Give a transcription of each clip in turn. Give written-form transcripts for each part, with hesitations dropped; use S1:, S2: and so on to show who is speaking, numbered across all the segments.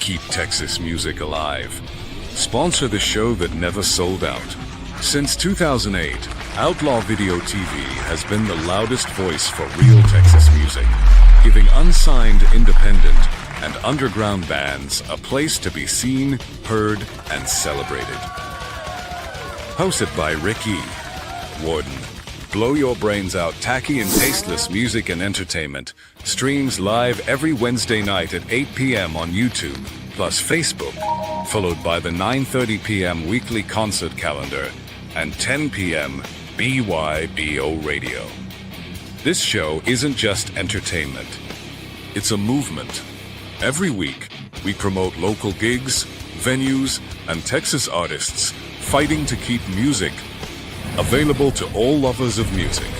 S1: keep Texas music alive. Sponsor the show that never sold out. Since 2008, Outlaw Video TV has been the loudest voice for real Texas music, giving unsigned, independent, and underground bands a place to be seen, heard, and celebrated. Hosted by Rick E. Warden. Blow your brains out tacky and tasteless music and entertainment streams live every Wednesday night at 8 p.m. on YouTube, plus Facebook, followed by the 9:30 p.m. weekly concert calendar and 10 p.m. BYBO radio. This show isn't just entertainment. It's a movement. Every week, we promote local gigs, venues, and Texas artists fighting to keep music available to all lovers of music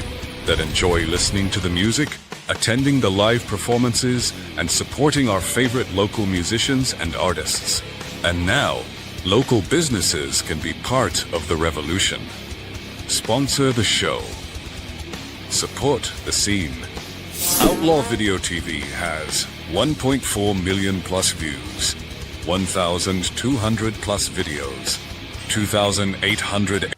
S1: that enjoy listening to the music, attending the live performances, and supporting our favorite local musicians and artists. And now, local businesses can be part of the revolution. Sponsor the show. Support the scene. Outlaw Video TV has 1.4 million plus views, 1,200 plus videos, 2,800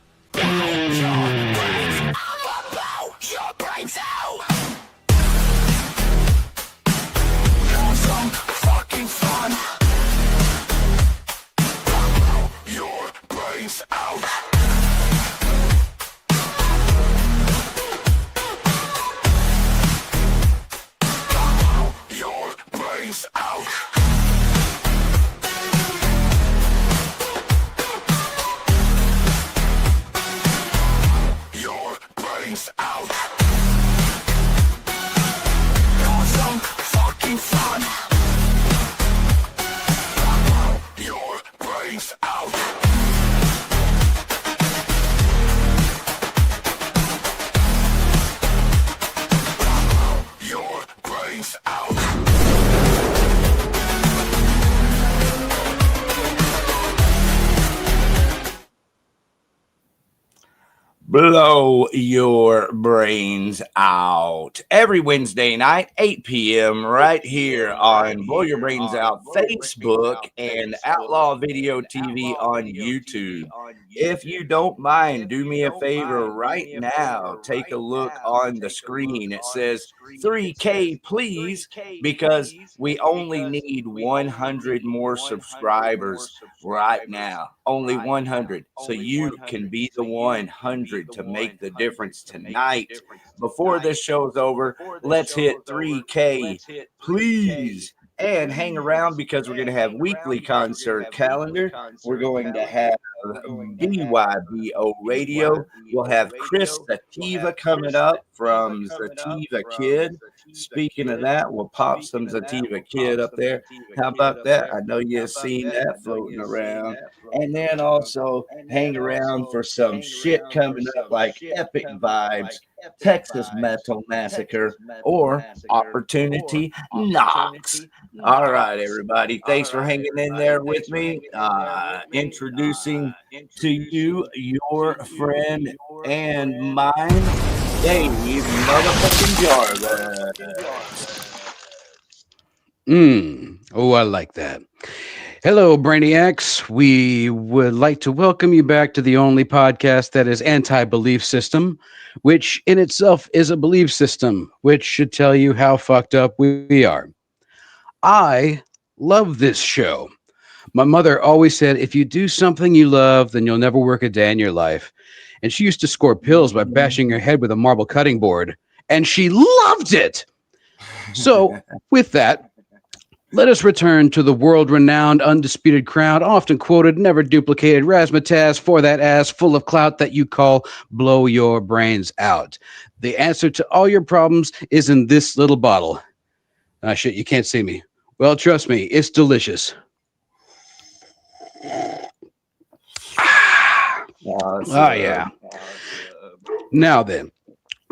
S2: Blow your brains out every Wednesday night, 8 p.m. right here on Blow Your Brains Out Facebook and Outlaw Video TV on YouTube. If you don't mind, do me a favor right now. Take a look on the screen. It says 3K, please, because we only need 100 more subscribers right now. Only 100. So you can be the 100 to make the difference tonight. Before this show's over, let's hit 3K, please. And hang around because we're going to have weekly concert calendar. We're going to have BYBO radio. We'll have Chris Zativa coming up from Zativa Kid. Speaking of that, we'll pop some Zativa Kid up there. How about that? I know you've seen that floating around. And then also hang around for some shit coming up like Epic Vibes, Texas Metal Massacre, or Opportunity Knocks. All right, everybody. Thanks for hanging in there with me. Introducing to you your friend and mine, Dave motherfucking Jarvis.
S3: Oh, I like that. Hello, Brainiacs. We would like to welcome you back to the only podcast that is anti-belief system, which in itself is a belief system, which should tell you how fucked up we are. I love this show. My mother always said, if you do something you love, then you'll never work a day in your life. And she used to score pills by bashing her head with a marble cutting board, and she loved it. So, with that, let us return to the world-renowned, undisputed crown, often quoted, never duplicated, razzmatazz for that ass full of clout that you call blow your brains out. The answer to all your problems is in this little bottle. Ah, shit, you can't see me. Well, trust me, it's delicious. Yeah. Now then,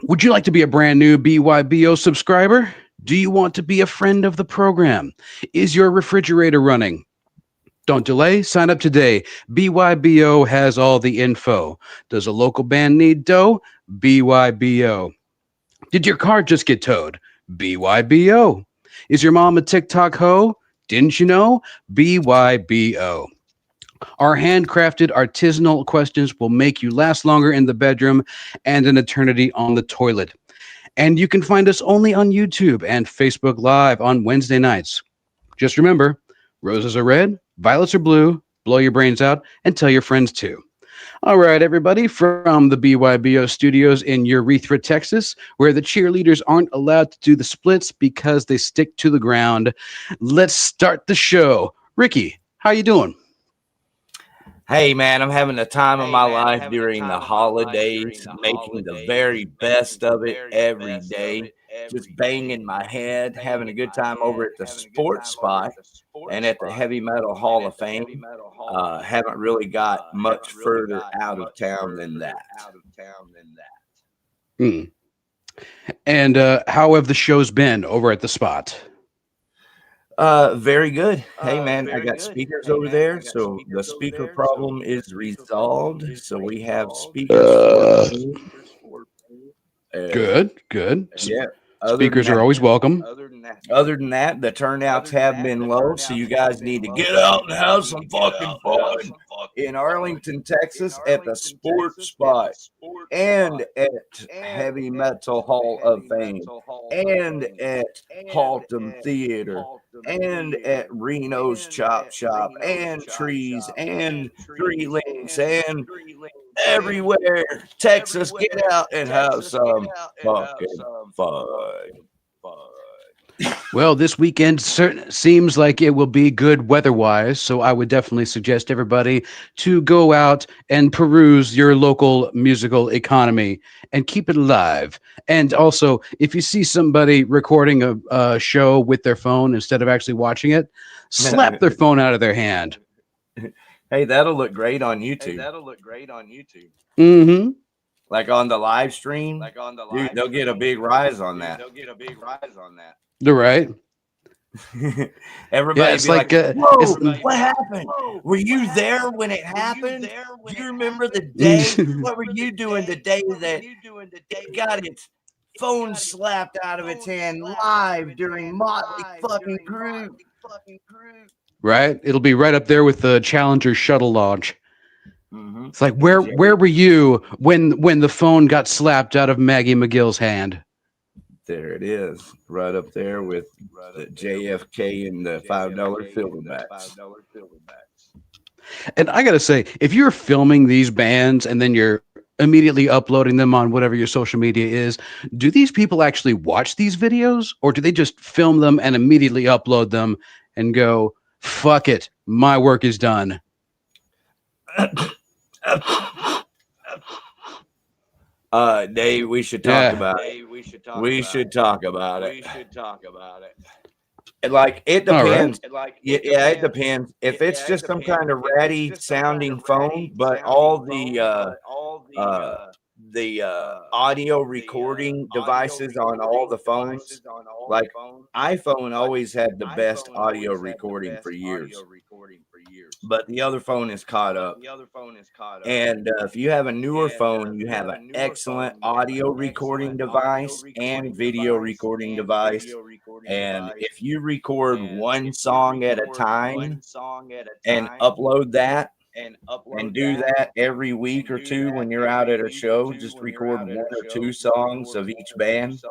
S3: would you like to be a brand new BYBO subscriber? Do you want to be a friend of the program? Is your refrigerator running? Don't delay. Sign up today. BYBO has all the info. Does a local band need dough? BYBO. Did your car just get towed? BYBO. Is your mom a TikTok hoe? Didn't you know? BYBO. Our handcrafted artisanal questions will make you last longer in the bedroom and an eternity on the toilet. And you can find us only on YouTube and Facebook Live on Wednesday nights. Just remember, roses are red, violets are blue, blow your brains out, and tell your friends too. All right, everybody, from the BYBO studios in Urethra, Texas, where the cheerleaders aren't allowed to do the splits because they stick to the ground, let's start the show. Ricky, how you doing?
S2: Hey, man, I'm having the time of my life during the holidays, making the very best of it every day, just banging my head, having a good time over at the sports spot and at the Heavy Metal Hall of Fame. Haven't really got much further out of town than that.
S3: Hmm. And how have the shows been over at the spot?
S2: Very good. Hey, man, I got speakers over there, so the speaker problem is resolved. So we have speakers for me.
S3: Good.
S2: Yeah.
S3: Speakers are always welcome.
S2: Other than that, the turnouts have been low, so you guys need to get out and have some fucking fun in Arlington, Texas, at the sports spot, and at Heavy Metal Hall of Fame, and at Haltom Theater, and at Reno's Chop Shop, and Trees, and Three Links, and everywhere. Texas, get out and have some fucking fun.
S3: Well, this weekend seems like it will be good weather-wise, so I would definitely suggest everybody to go out and peruse your local musical economy and keep it alive. And also, if you see somebody recording a show with their phone instead of actually watching it, slap their phone out of their hand.
S2: Hey, that'll look great on YouTube.
S3: Mm-hmm.
S2: Like on the live stream, dude, they'll get a big rise on that.
S3: They're right.
S2: Everybody,
S3: it's like,
S2: whoa, what happened? Were you there when it happened? Do you remember the day? What were you doing the day that it got its phone slapped out of its hand live during Motley fucking Crue?
S3: Right? It'll be right up there with the Challenger shuttle launch.
S2: Mm-hmm.
S3: It's like, where were you when the phone got slapped out of Maggie McGill's hand?
S2: There it is, right up there with the JFK and the $5 silverbacks.
S3: And I gotta say, if you're filming these bands and then you're immediately uploading them on whatever your social media is, do these people actually watch these videos, or do they just film them and immediately upload them and go, fuck it, my work is done?
S2: Dave, we should talk about it. We should talk about it. Like, it depends. Right. Yeah, it depends. If it's just some kind of ratty sounding phone, but all the audio recording devices on all the phones, like iPhone always had the best audio recording for years, but the other phone is caught up. And if you have a newer phone, you have an excellent audio recording device and video recording device. And if you record one song at a time and upload that, and do that every week or two when you're out at a show, just record one or two songs of each band.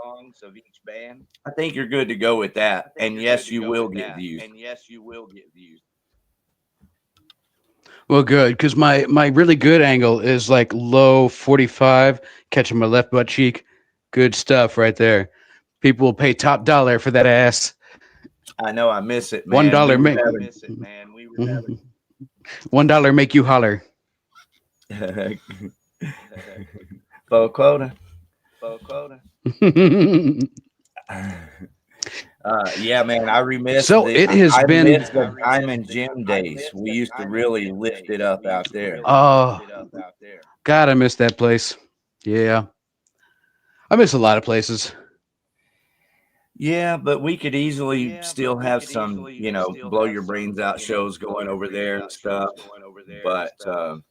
S2: I think you're good to go with that. And yes, you will get views.
S3: Well, good, because my really good angle is like low 45, catching my left butt cheek. Good stuff right there. People will pay top dollar for that ass.
S2: I know, I miss it, man.
S3: $1 make $1 make you holler.
S2: Full quota. Yeah, man, I remiss.
S3: So it has been
S2: the Diamond Gym days. We used to really lift it up out there.
S3: Oh, God, I miss that place. Yeah, I miss a lot of places.
S2: Yeah, but we could easily still have some, blow your brains out shows going over there and stuff. But let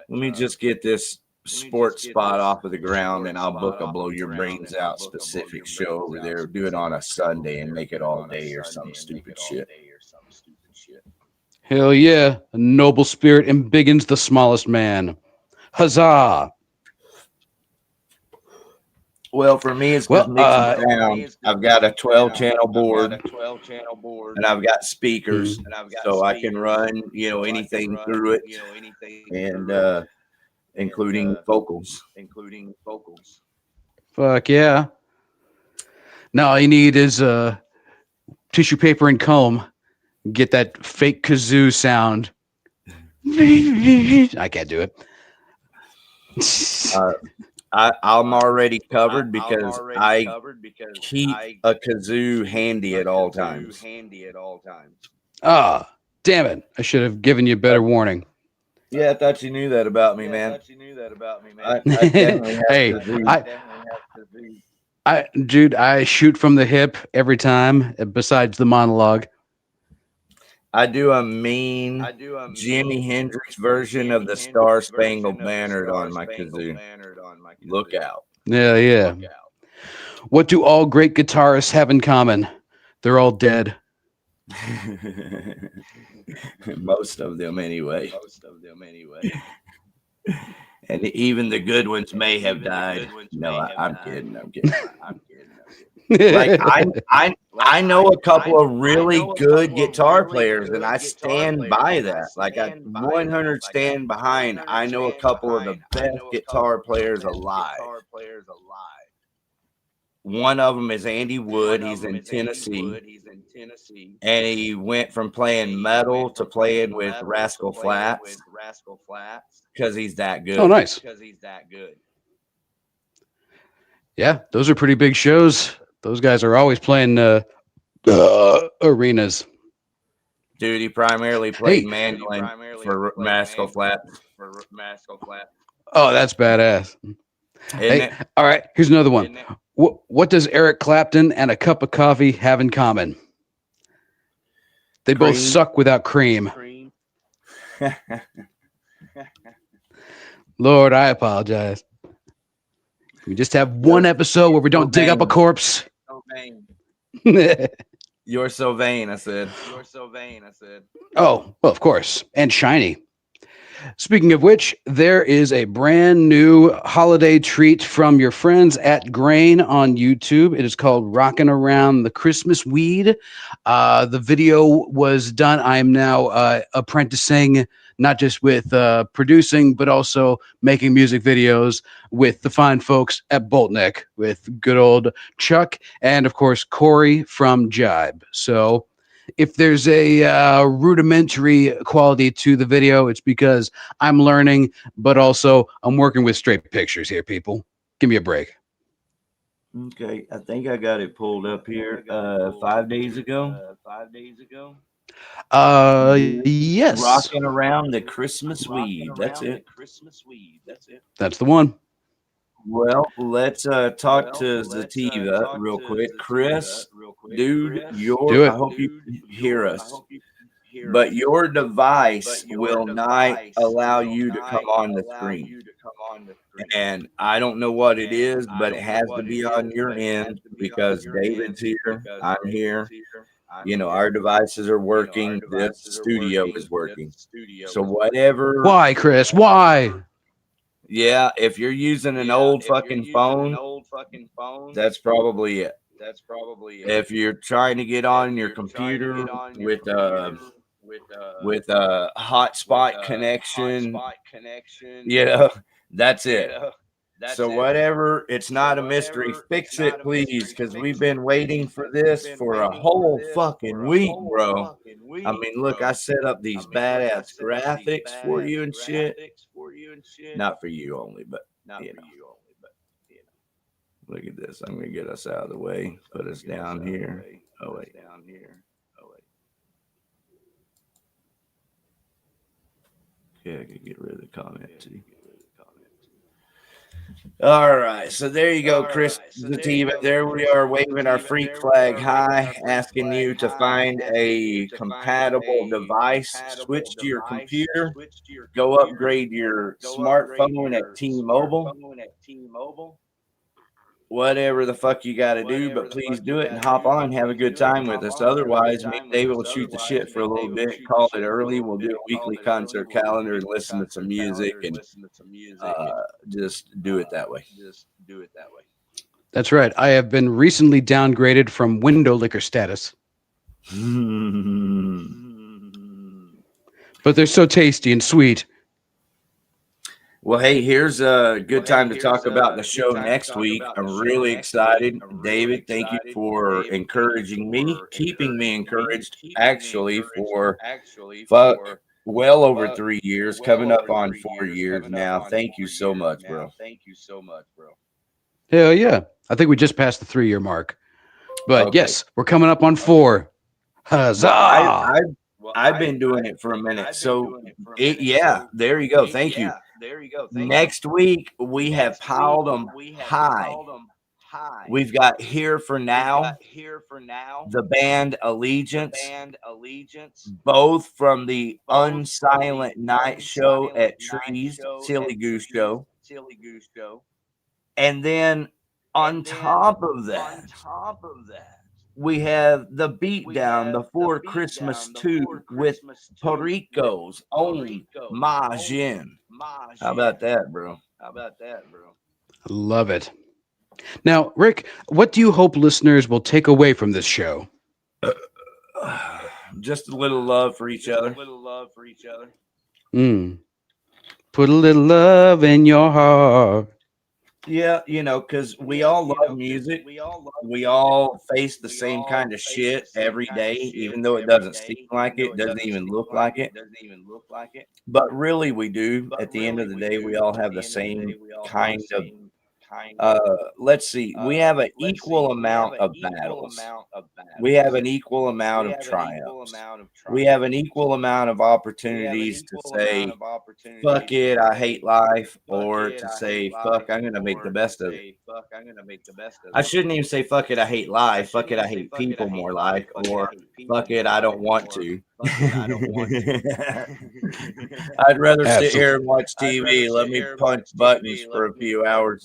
S2: me just get this sports spot off of the ground, and I'll book a blow your brains out specific show over there. Do it on a Sunday and make it all day or some stupid shit.
S3: Hell yeah. A noble spirit embiggens the smallest man. Huzzah.
S2: Well, for me, it's just
S3: Well,
S2: mixing sound. I've got a 12-channel board, and I've got speakers, so I can run, anything through it, and including vocals.
S3: fuck yeah. Now all you need is tissue paper and comb. Get that fake kazoo sound. I can't do it.
S2: I'm already covered because I keep a kazoo handy at all times.
S3: Ah, damn it. I should have given you a better warning.
S2: Yeah, I thought you knew that about me, man. I definitely have
S3: Hey,
S2: kazoo.
S3: dude, I shoot from the hip every time, besides the monologue.
S2: I do a mean Jimi Hendrix version of the Star Spangled Banner on my kazoo. Look out.
S3: Yeah. What do all great guitarists have in common? They're all dead.
S2: Most of them, anyway. And even the good ones may have died. No, I'm kidding. Like I know a couple of really good guitar players, and I stand by that. Like I 100 stand behind. I know a couple of the best guitar players alive. One of them is Andy Wood. He's in Tennessee, and he went from playing metal to playing with Rascal Flatts because he's that good.
S3: Oh, nice. Yeah, those are pretty big shows. Those guys are always playing arenas.
S2: Dude, he primarily played mandolin for Rascal Flatts.
S3: Oh, that's badass. Hey, all right, here's another one. What does Eric Clapton and a cup of coffee have in common? They both suck without cream. Lord, I apologize. We just have one episode where we don't dig up a corpse.
S2: You're so vain, I said.
S3: Oh, well, of course. And shiny. Speaking of which, there is a brand new holiday treat from your friends at Grain on YouTube. It is called Rockin' Around the Christmas Weed. The video was done. I am now apprenticing, not just with producing, but also making music videos with the fine folks at Boltneck, with good old Chuck and, of course, Corey from Jibe. So if there's a rudimentary quality to the video, it's because I'm learning, but also I'm working with straight pictures here, people. Give me a break.
S2: Okay, I think I got it pulled up here 5 days ago.
S3: Yes.
S2: Rocking Around the Christmas Weed. That's it.
S3: That's the one.
S2: Well, let's talk to Zativa real quick. Chris, dude, I hope you hear us. But your device will not allow you to come on the screen. And I don't know what it is, but it has to be on your end because David's here. I'm here. Our devices are working. This studio is working. So whatever.
S3: Why, Chris? Why?
S2: Yeah, if you're using an old fucking phone, that's probably it. If you're trying to get on your computer with a hotspot connection, that's it. So whatever, it's not a mystery. Fix it, please, because we've been waiting for this for a whole fucking week, bro. I mean, look, I set up these badass graphics for you and shit. Not for you only, but look at this. I'm gonna get us out of the way. Put us down here. Oh wait. Okay, I can get rid of the comment too. All right, so there you go, Chris Zativa. There we are, waving our freak flag high, asking you to find a compatible device, switch to your computer, go upgrade your smartphone at T-Mobile, whatever the fuck you got to do, but please do it and hop on and have a good time with us. Otherwise, me and David will shoot the shit for a little bit, call it early. We'll do a weekly concert calendar and listen to some music and just do it that way.
S3: That's right. I have been recently downgraded from window liquor status. But they're so tasty and sweet.
S2: Well, hey, here's a good time to talk about the show next week. I'm really excited. David, thank you for encouraging me, keeping me encouraged, actually, for well over 3 years, coming up on 4 years now. Thank you so much, bro.
S3: Hell yeah. I think we just passed the 3-year mark. But
S2: Okay.
S3: yes, we're coming up on 4. Huzzah!
S2: I've been doing it for a minute. So, there you go. Thank you. Next week, we have piled them high. We've got Here for Now, the band Allegiance, both from the Unsilent Night Show at Trees, Silly Goose Show. And then on top of that, we have the Beatdown Before Christmas 2 with Perico's own Majin. How about that, bro?
S3: Love it. Now, Rick, what do you hope listeners will take away from this show?
S2: Just a little love for each other.
S3: Put a little love in your heart.
S2: Yeah, because we all love music. We all face the same kind of shit every day, even though it doesn't seem like it, doesn't even look like it. But really, we do. At the end of the day, we all have the same kind of. Let's see. We have an equal amount of battles. We have an equal amount of triumphs. We have an equal amount of opportunities to say, fuck it, I hate life, or to say, fuck, I'm going to make the best of it. I shouldn't even say, fuck it, I hate life. Fuck it, I hate people more like, or fuck it, I don't want to. I'd rather sit here and watch TV. Let me punch buttons for a few hours.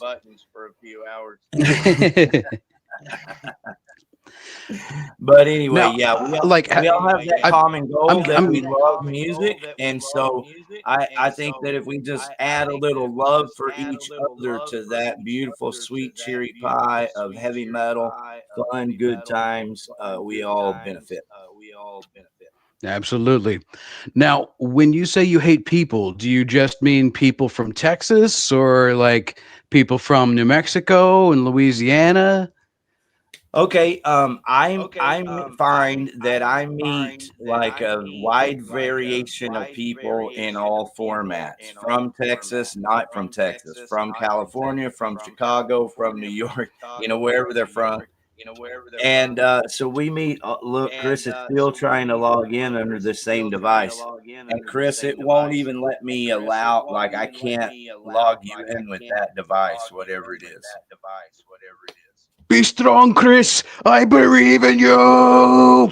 S2: But anyway,
S3: Now,
S2: we all have that common goal that we love music, and so I think that if we just add a little love for each other to that beautiful, sweet cherry pie of heavy metal, fun, good times, we all benefit.
S3: Absolutely. Now, when you say you hate people, do you just mean people from Texas or like people from New Mexico and Louisiana?
S2: Okay, I find that I meet like a wide variation of people in all formats, from Texas, not from Texas, from California, from Chicago, from New York, wherever they're from. And so we meet. Look, Chris is still trying to log in under the same device, and Chris, it won't even let me allow. Like, I can't log you in with that device, whatever it is.
S3: Be strong, Chris. I believe in you.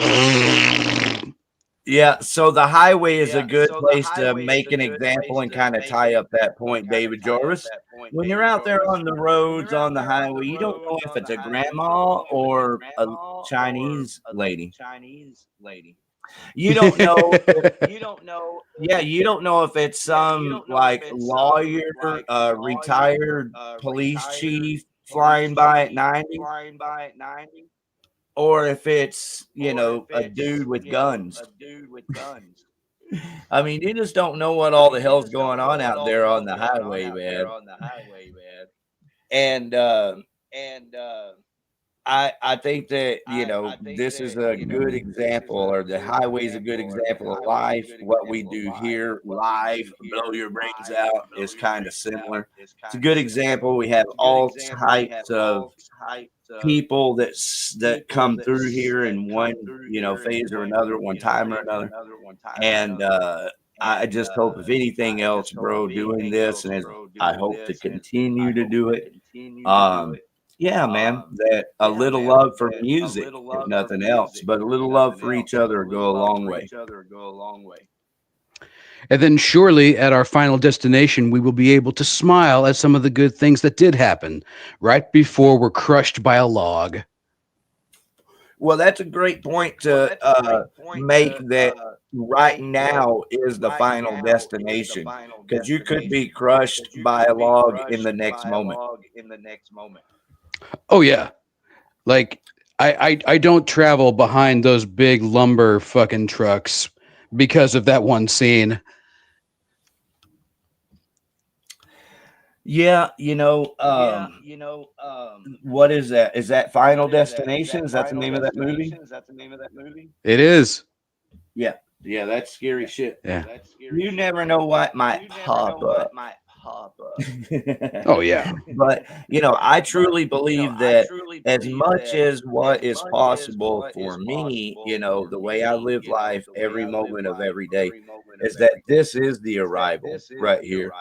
S2: Yeah, so the highway is a good place to make an example and kind of tie up that point, David Jarvis. When you're out there on the roads, on the highway, you don't know if it's a grandma or a Chinese lady. You don't know. You don't know if it's some like lawyer, retired police chief flying by at 90. Or if it's, a dude with guns. I mean, you just don't know what all the hell's going on out there on the highway, man. And I think that, this is a good example, or the highway is a good example of life. What we do here live, blow your brains out, is kind of similar. It's a good example. We have all types of people that come through here in one phase or another, one time or another, and I just hope, if anything else, bro, doing this, and I hope to continue to do it, man, that a little love for music, if nothing else, but a little love for each other go a long way.
S3: And then surely at our final destination, we will be able to smile at some of the good things that did happen right before we're crushed by a log.
S2: Well, that's a great point to make, that right now is the final destination, because you could be crushed by a log in the next moment.
S3: Oh, yeah. Like, I don't travel behind those big lumber fucking trucks because of that one scene.
S2: Yeah, what is that? Is that Final Destination? Is that the name of that movie?
S3: It is.
S2: Yeah, that's scary shit.
S3: Yeah.
S2: You never know what might pop up.
S3: Oh, yeah.
S2: But I truly believe that as much as what is possible for me, the way I live life every moment of every day, is that this is the arrival right here.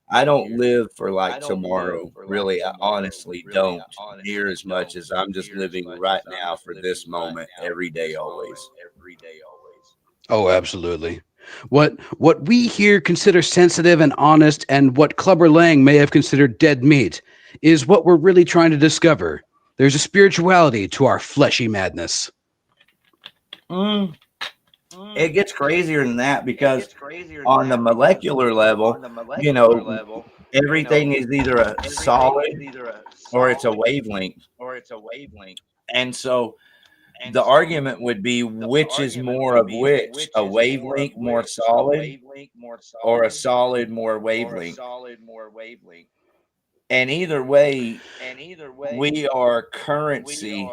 S2: I don't live for like tomorrow. Really, I honestly don't, near as much as I'm just living right now for this moment, every day, always.
S3: Oh, absolutely. What we here consider sensitive and honest, and what Clubber Lang may have considered dead meat, is what we're really trying to discover. There's a spirituality to our fleshy madness.
S2: It gets crazier than that, because on the molecular level, everything is either a solid or it's a wavelength. And so the argument would be, which is more of which? A wavelength more solid, or a solid more wavelength? And either way, we are currency,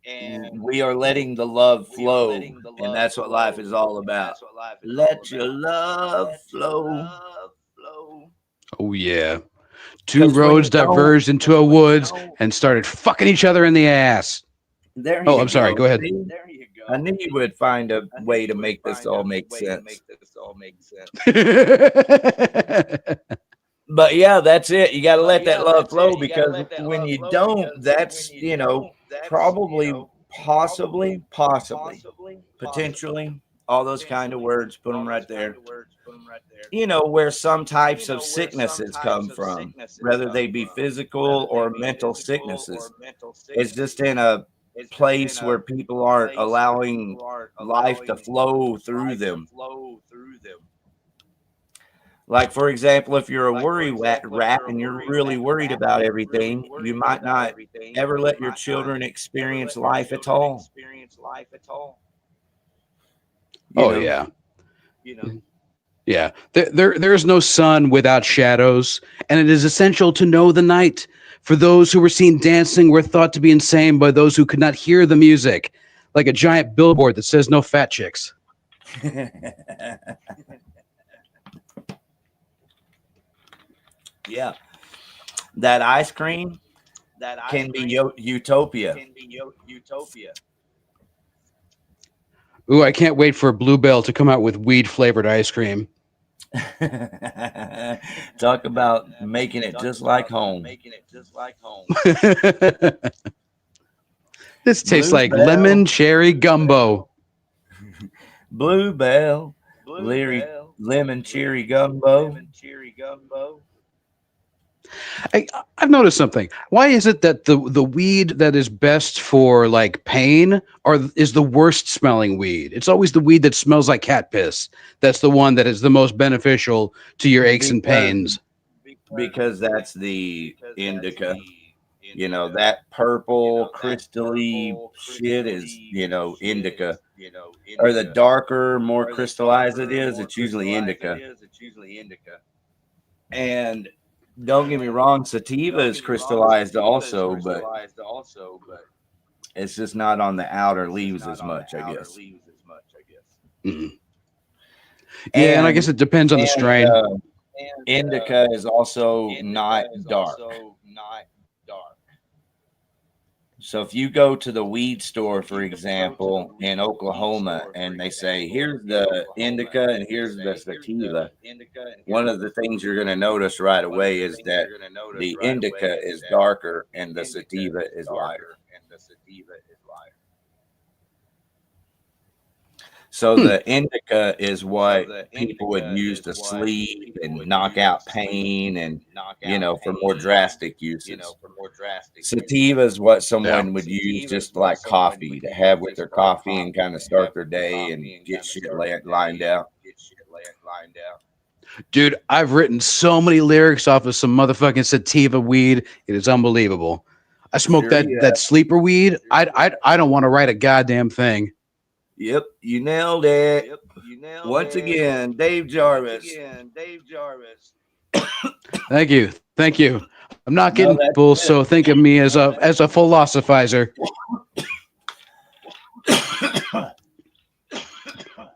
S2: and we are letting the love flow. And that's what life is all about. Let your love flow.
S3: Oh, yeah. Two roads diverged into a woods and started fucking each other in the ass. Oh, I'm sorry. Go ahead.
S2: I knew you would find a way to make this all make sense. But yeah, that's it. You got to let that love flow, because when you don't, that's, probably, possibly, potentially, all those kind of words, put them right there. Where some types of sicknesses come from, whether they be physical or mental sicknesses. It's just in a place where people aren't allowing life to flow through them. Like, for example, if you're a worry rat and you're really worried about everything, you might not ever let your children experience life at all.
S3: Yeah. Yeah. There is no sun without shadows, and it is essential to know the night. For those who were seen dancing were thought to be insane by those who could not hear the music, like a giant billboard that says no fat chicks.
S2: Yeah. That ice cream can be utopia.
S3: Ooh, I can't wait for Bluebell to come out with weed flavored ice cream.
S2: Talk about making it just like home.
S3: This tastes like lemon cherry gumbo.
S2: Bluebell, lemon cherry gumbo.
S3: I've noticed something. Why is it that the weed that is best for like pain is the worst smelling weed? It's always the weed that smells like cat piss. That's the one that is the most beneficial to your aches and pains.
S2: Because that's the indica. That purple crystally shit is, indica. Or the darker, more crystallized it is, it's usually indica. And don't get me wrong, sativa is crystallized also, but it's just not on the outer leaves as much, I guess.
S3: Mm-hmm. Yeah, and I guess it depends on the strain.
S2: Indica is also not dark. So if you go to the weed store, for example, in Oklahoma, and they say, here's the indica and here's the sativa, one of the things you're going to notice right away is that the indica is darker and the sativa is lighter. So the indica is what people would use to sleep and knock out pain and, for more drastic uses. Sativa is what someone would use just like coffee to have with their coffee and kind of start their day and get shit lined out.
S3: Dude, I've written so many lyrics off of some motherfucking sativa weed. It is unbelievable. I smoke
S2: Sure you
S3: that sleeper weed. I don't want to write a goddamn thing.
S2: Yep, you nailed it. Once again, Dave Jarvis.
S3: Thank you. Thank you. I'm not getting full, so think of me as a philosophizer.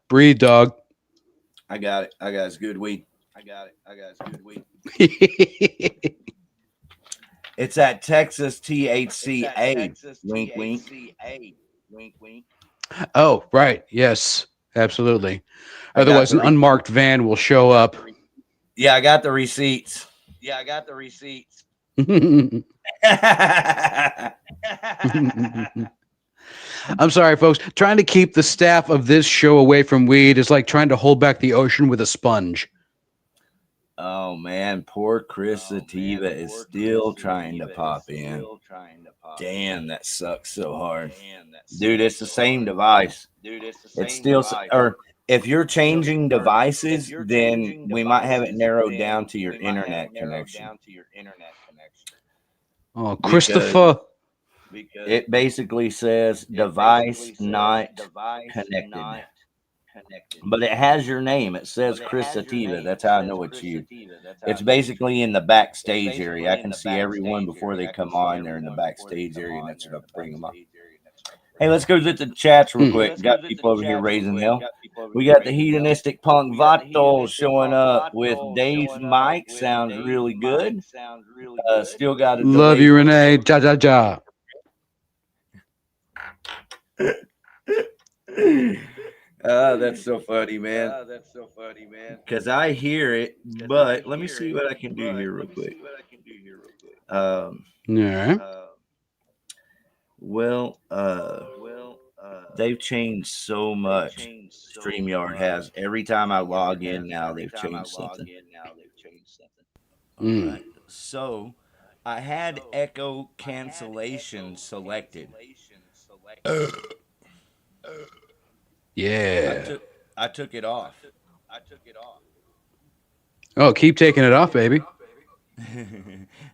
S3: Breathe, dog.
S2: I got it. It's good weed. It's that Texas THCA. Wink, wink.
S3: Oh, right. Yes, absolutely. Otherwise, an unmarked van will show up.
S2: Yeah, I got the receipts.
S3: I'm sorry, folks. Trying to keep the staff of this show away from weed is like trying to hold back the ocean with a sponge.
S2: Oh, man. Poor Chris Zativa is still trying to pop in. Damn, that sucks so hard. Dude, it's the same device. It's still, or if you're changing devices, then we might have it narrowed down to your internet connection.
S3: Oh, Christopher.
S2: It basically says device not connected. But it has your name. It says Chris Zativa. That's how I know it's you. It's basically in the backstage area. I can see everyone before they come on. They're in the backstage area, and that's what I bring them up. Hey, let's go to the chats real quick. Got people over here raising hell. We got the hedonistic punk Vato showing up with Dave's mic. Sounds really good. Still got a
S3: love you, Renee. Ja ja ja.
S2: That's so funny, man. Because I hear it, but let me see what I can do here real quick.
S3: Yeah.
S2: They've changed so much. StreamYard has. Every time I log in now, they've changed something. All right. So I had echo cancellation selected.
S3: Yeah.
S2: I took it off.
S3: Oh, keep taking it off, baby.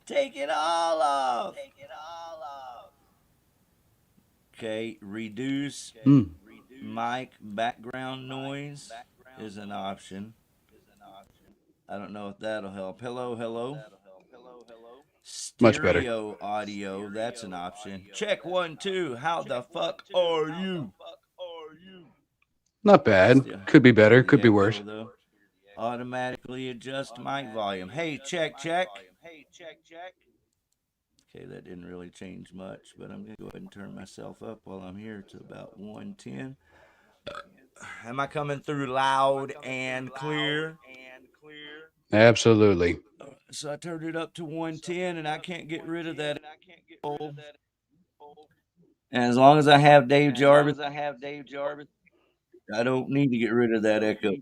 S2: Take it all off. Okay, reduce mic background noise is an option. I don't know if that'll help. Hello.
S3: Much better.
S2: Stereo audio, that's an option. Check 1 2. How the fuck are you?
S3: Not bad. Could be better. Could be worse.
S2: Automatically adjust mic volume. Hey, check. Okay, that didn't really change much, but I'm going to go ahead and turn myself up while I'm here to about 110. Am I coming through loud and clear?
S3: Absolutely.
S2: So I turned it up to 110, and I can't get rid of that. And as long as I have Dave Jarvis, I don't need to get rid of that echo.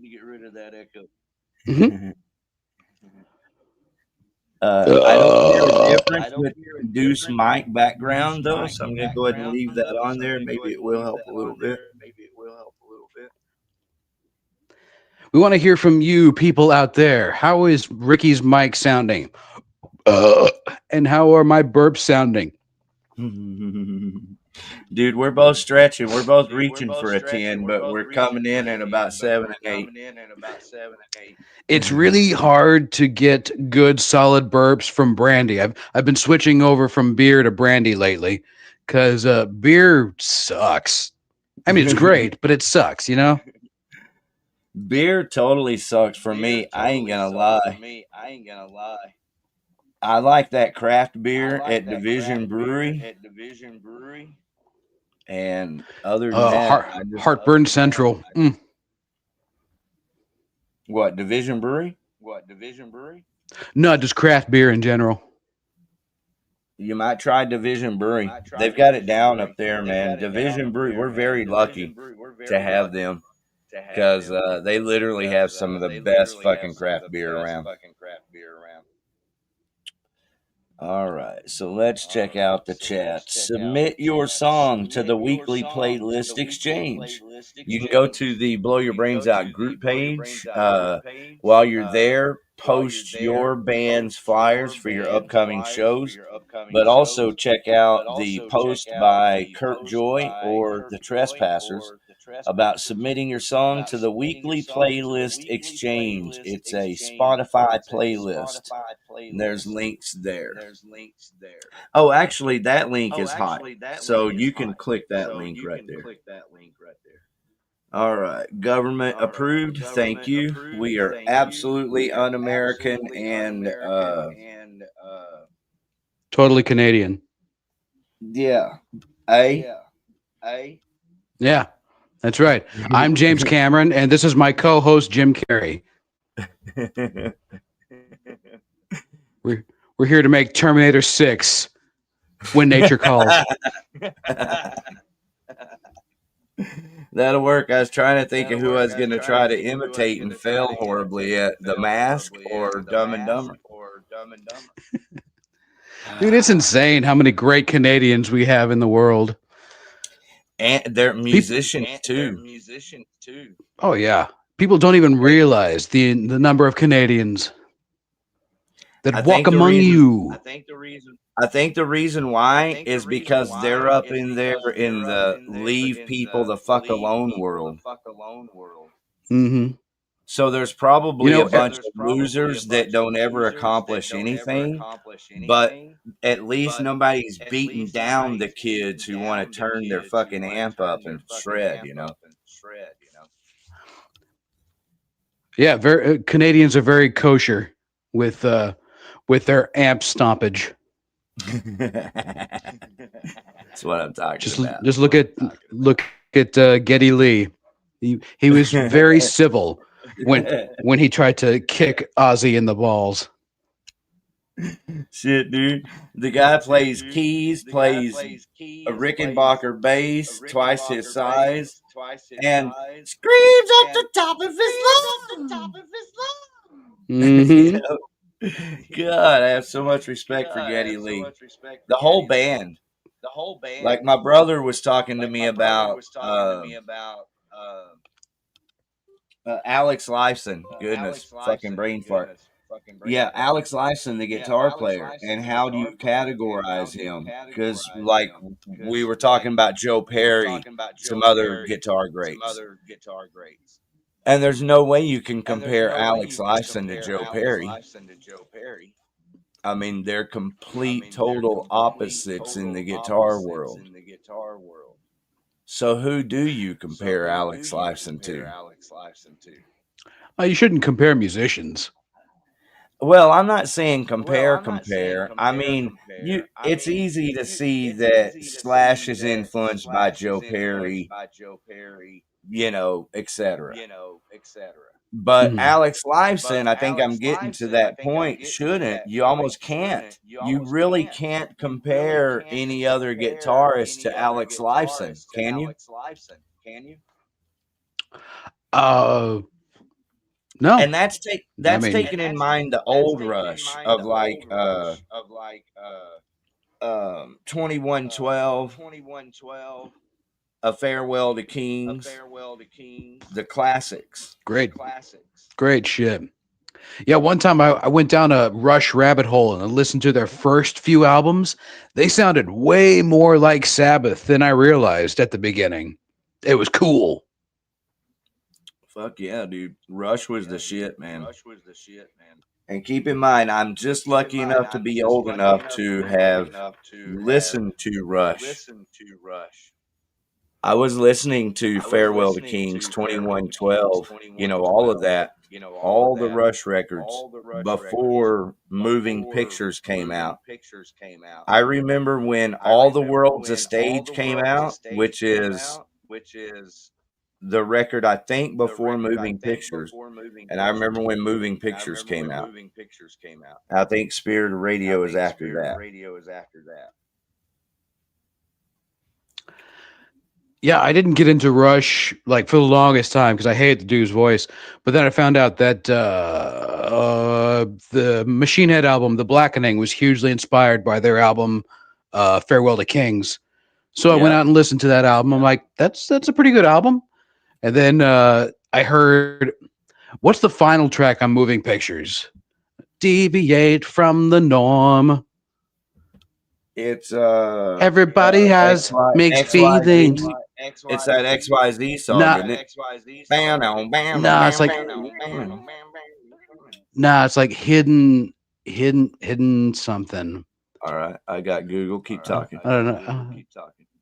S3: Mm-hmm.
S2: I don't hear a difference with reduce mic background, though, so I'm going to go ahead and leave that on there. Maybe it will help a little bit.
S3: We want to hear from you people out there. How is Ricky's mic sounding? And how are my burps sounding?
S2: Dude, we're both stretching. We're both reaching for a 10, but we're coming in at about 7 and 8.
S3: It's really hard to get good, solid burps from brandy. I've been switching over from beer to brandy lately because beer sucks. I mean, it's great, but it sucks, you know?
S2: Beer totally sucks for me. I ain't gonna lie. I like that craft beer at Division Brewery. And other than that,
S3: Heartburn Central.
S2: What, Division Brewery?
S3: No, just craft beer in general.
S2: You might try Division Brewery. They've got it down up there, man. Division Brewery, we're very lucky to have them. because they literally have some of the best fucking craft beer around. All right, so let's check out the chat. Submit your song to the weekly playlist exchange. You can go to the Blow Your Brains Out group page. While you're there, post your band's flyers for your upcoming shows, but also check out the post by Kurt Joy or the Trespassers about submitting your song to the weekly playlist exchange. It's a Spotify playlist. There's links there. Oh, actually, that link is hot. So you can click that link right there. All right. Government approved. Thank you. We are absolutely un-American and
S3: Totally Canadian.
S2: yeah.
S3: Yeah, that's right. I'm James Cameron, and this is my co-host, Jim Carrey. We're here to make Terminator 6 when nature calls.
S2: That'll work. I was trying to think of who I was going to try to imitate and fail horribly at The Mask or Dumb and Dumber.
S3: Dude, it's insane how many great Canadians we have in the world.
S2: And they're musicians too.
S3: Oh, yeah. People don't even realize the number of Canadians that walk among you.
S2: I think the reason why is because they're up in there in the leave people the fuck alone world.
S3: Mm-hmm.
S2: So there's probably a bunch of losers that don't ever accomplish anything, but at least nobody's beating down the kids who want to turn their fucking amp up and shred, you know?
S3: Yeah, Canadians are very kosher with their amp stompage.
S2: That's what I'm talking about.
S3: Just look at Geddy Lee. He was very civil when he tried to kick Ozzy in the balls.
S2: Shit, dude. The guy plays keys, plays a Rickenbacker bass twice his size, and screams at the top of his lungs.
S3: Mm-hmm.
S2: You know? God, I have so much respect for Geddy Lee. The whole band. Like my brother was talking to me about Alex Lifeson. Goodness, fucking brain fart. Yeah, Alex Lifeson, the guitar player. And how do you categorize him? Because, like, we were talking about Joe Perry, some other guitar greats. And there's no way you can compare Alex Lifeson to Joe Perry. I mean, they're complete, total opposites in the guitar world. So who do you compare Alex Lifeson to?
S3: You shouldn't compare musicians.
S2: Well, I'm not saying compare. I mean, it's easy to see that Slash is influenced by Joe Perry, you know, etc. But Alex Lifeson, I think I'm getting to that point. You almost can't. You really can't compare any other guitarist to Alex Lifeson, can you?
S3: No.
S2: And that's taking in mind the old rush of like 2112, A Farewell to Kings, the classics.
S3: Great shit. Yeah, one time I went down a Rush rabbit hole and I listened to their first few albums. They sounded way more like Sabbath than I realized at the beginning. It was cool.
S2: Fuck yeah, dude. Rush was the shit, man. And keep in mind, I'm just lucky enough to be old enough to have listened to Rush. I was listening to Farewell to Kings, 2112, you know, all of that, all the Rush records before Moving Pictures came out. I remember when All the World's a Stage came out, which is the record, I think, before Moving Pictures. And I remember when Moving Pictures came out. I think Spirit of Radio is after that.
S3: Yeah, I didn't get into Rush like for the longest time because I hated the dude's voice. But then I found out that the Machine Head album, The Blackening, was hugely inspired by their album Farewell to Kings. So I went
S2: Yeah.
S3: out and listened to that album. I'm like, that's a pretty good album. And then I heard, what's the final track on Moving Pictures? Deviate from the norm.
S2: It's
S3: Everybody has mixed feelings.
S2: XYZ. It's that XYZ song,
S3: Nah,
S2: isn't it? Bam, bam, bam,
S3: nah, it's
S2: bam,
S3: like
S2: bam.
S3: it's like hidden something.
S2: All right, I got Google. Keep talking.
S3: I don't know.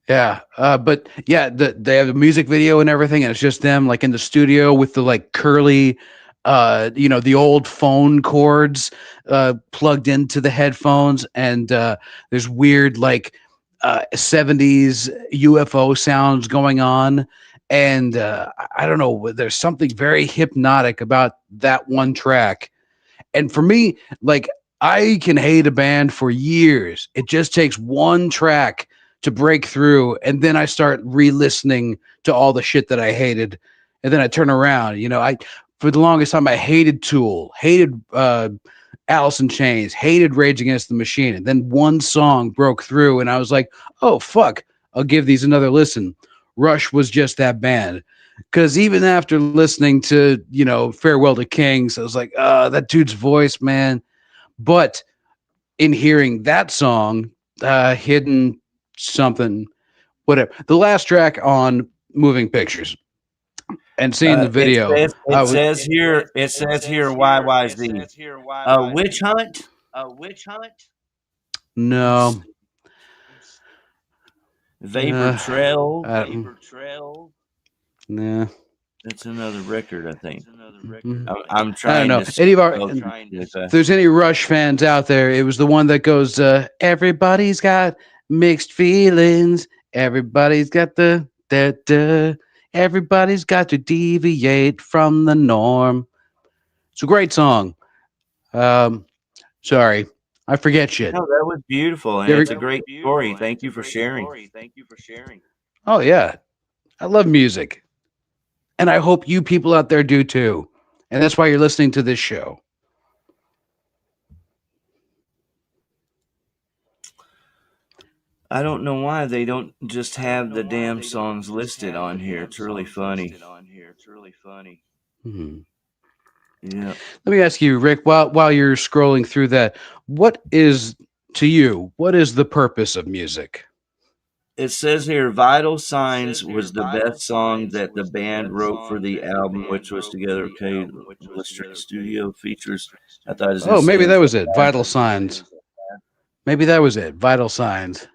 S3: Yeah, but yeah, they have a music video and everything, and it's just them like in the studio with the like curly, the old phone cords plugged into the headphones, and there's weird like 70s UFO sounds going on, and I don't know, there's something very hypnotic about that one track, and for me, like I can hate a band for years. It just takes one track to break through, and then I start re-listening to all the shit that I hated, and then I turn around. I for the longest time I hated Tool, hated Alice in Chains, hated Rage Against the Machine, and then one song broke through, and I was like, oh fuck, I'll give these another listen. Rush was just that band. Because even after listening to Farewell to Kings, I was like, that dude's voice, man. But in hearing that song, Hidden something, whatever, the last track on Moving Pictures, and seeing the video,
S2: it says here YYZ. Witch Hunt.
S3: No.
S2: Vapor Trail.
S3: Nah.
S2: That's another record, I think.
S3: Mm-hmm.
S2: I'm trying.
S3: I don't know. If there's any Rush fans out there, it was the one that goes, "Everybody's got mixed feelings. Everybody's got the da. Everybody's got to deviate from the norm." It's a great song. Sorry, I forget shit.
S2: No, that was beautiful, and it's a great story. Thank you for sharing.
S3: Oh yeah, I love music. And I hope you people out there do too. And that's why you're listening to this show.
S2: I don't know why they don't just have the damn songs listed on here. It's really funny.
S3: Hmm.
S2: Yeah.
S3: Let me ask you, Rick, while you're scrolling through that, what is the purpose of music?
S2: It says here, Vital Signs was the best song that the band wrote for the album, which was together. Okay, Illustrated Studio features. I thought it was
S3: maybe that was it. Vital Signs. Maybe that was it. Vital Signs.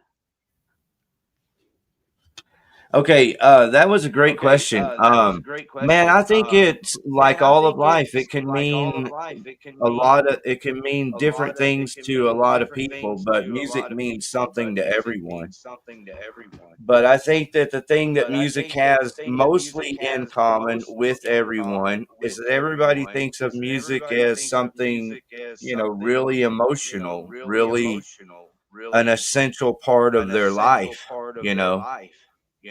S2: Okay, that was a great question. Man, I think it's like all of life. It can mean it can mean different things to a lot of people, but music means something to everyone. But I think that the thing that music has mostly in common with everyone is that everybody thinks of music as something, really emotional, really an essential part of their life,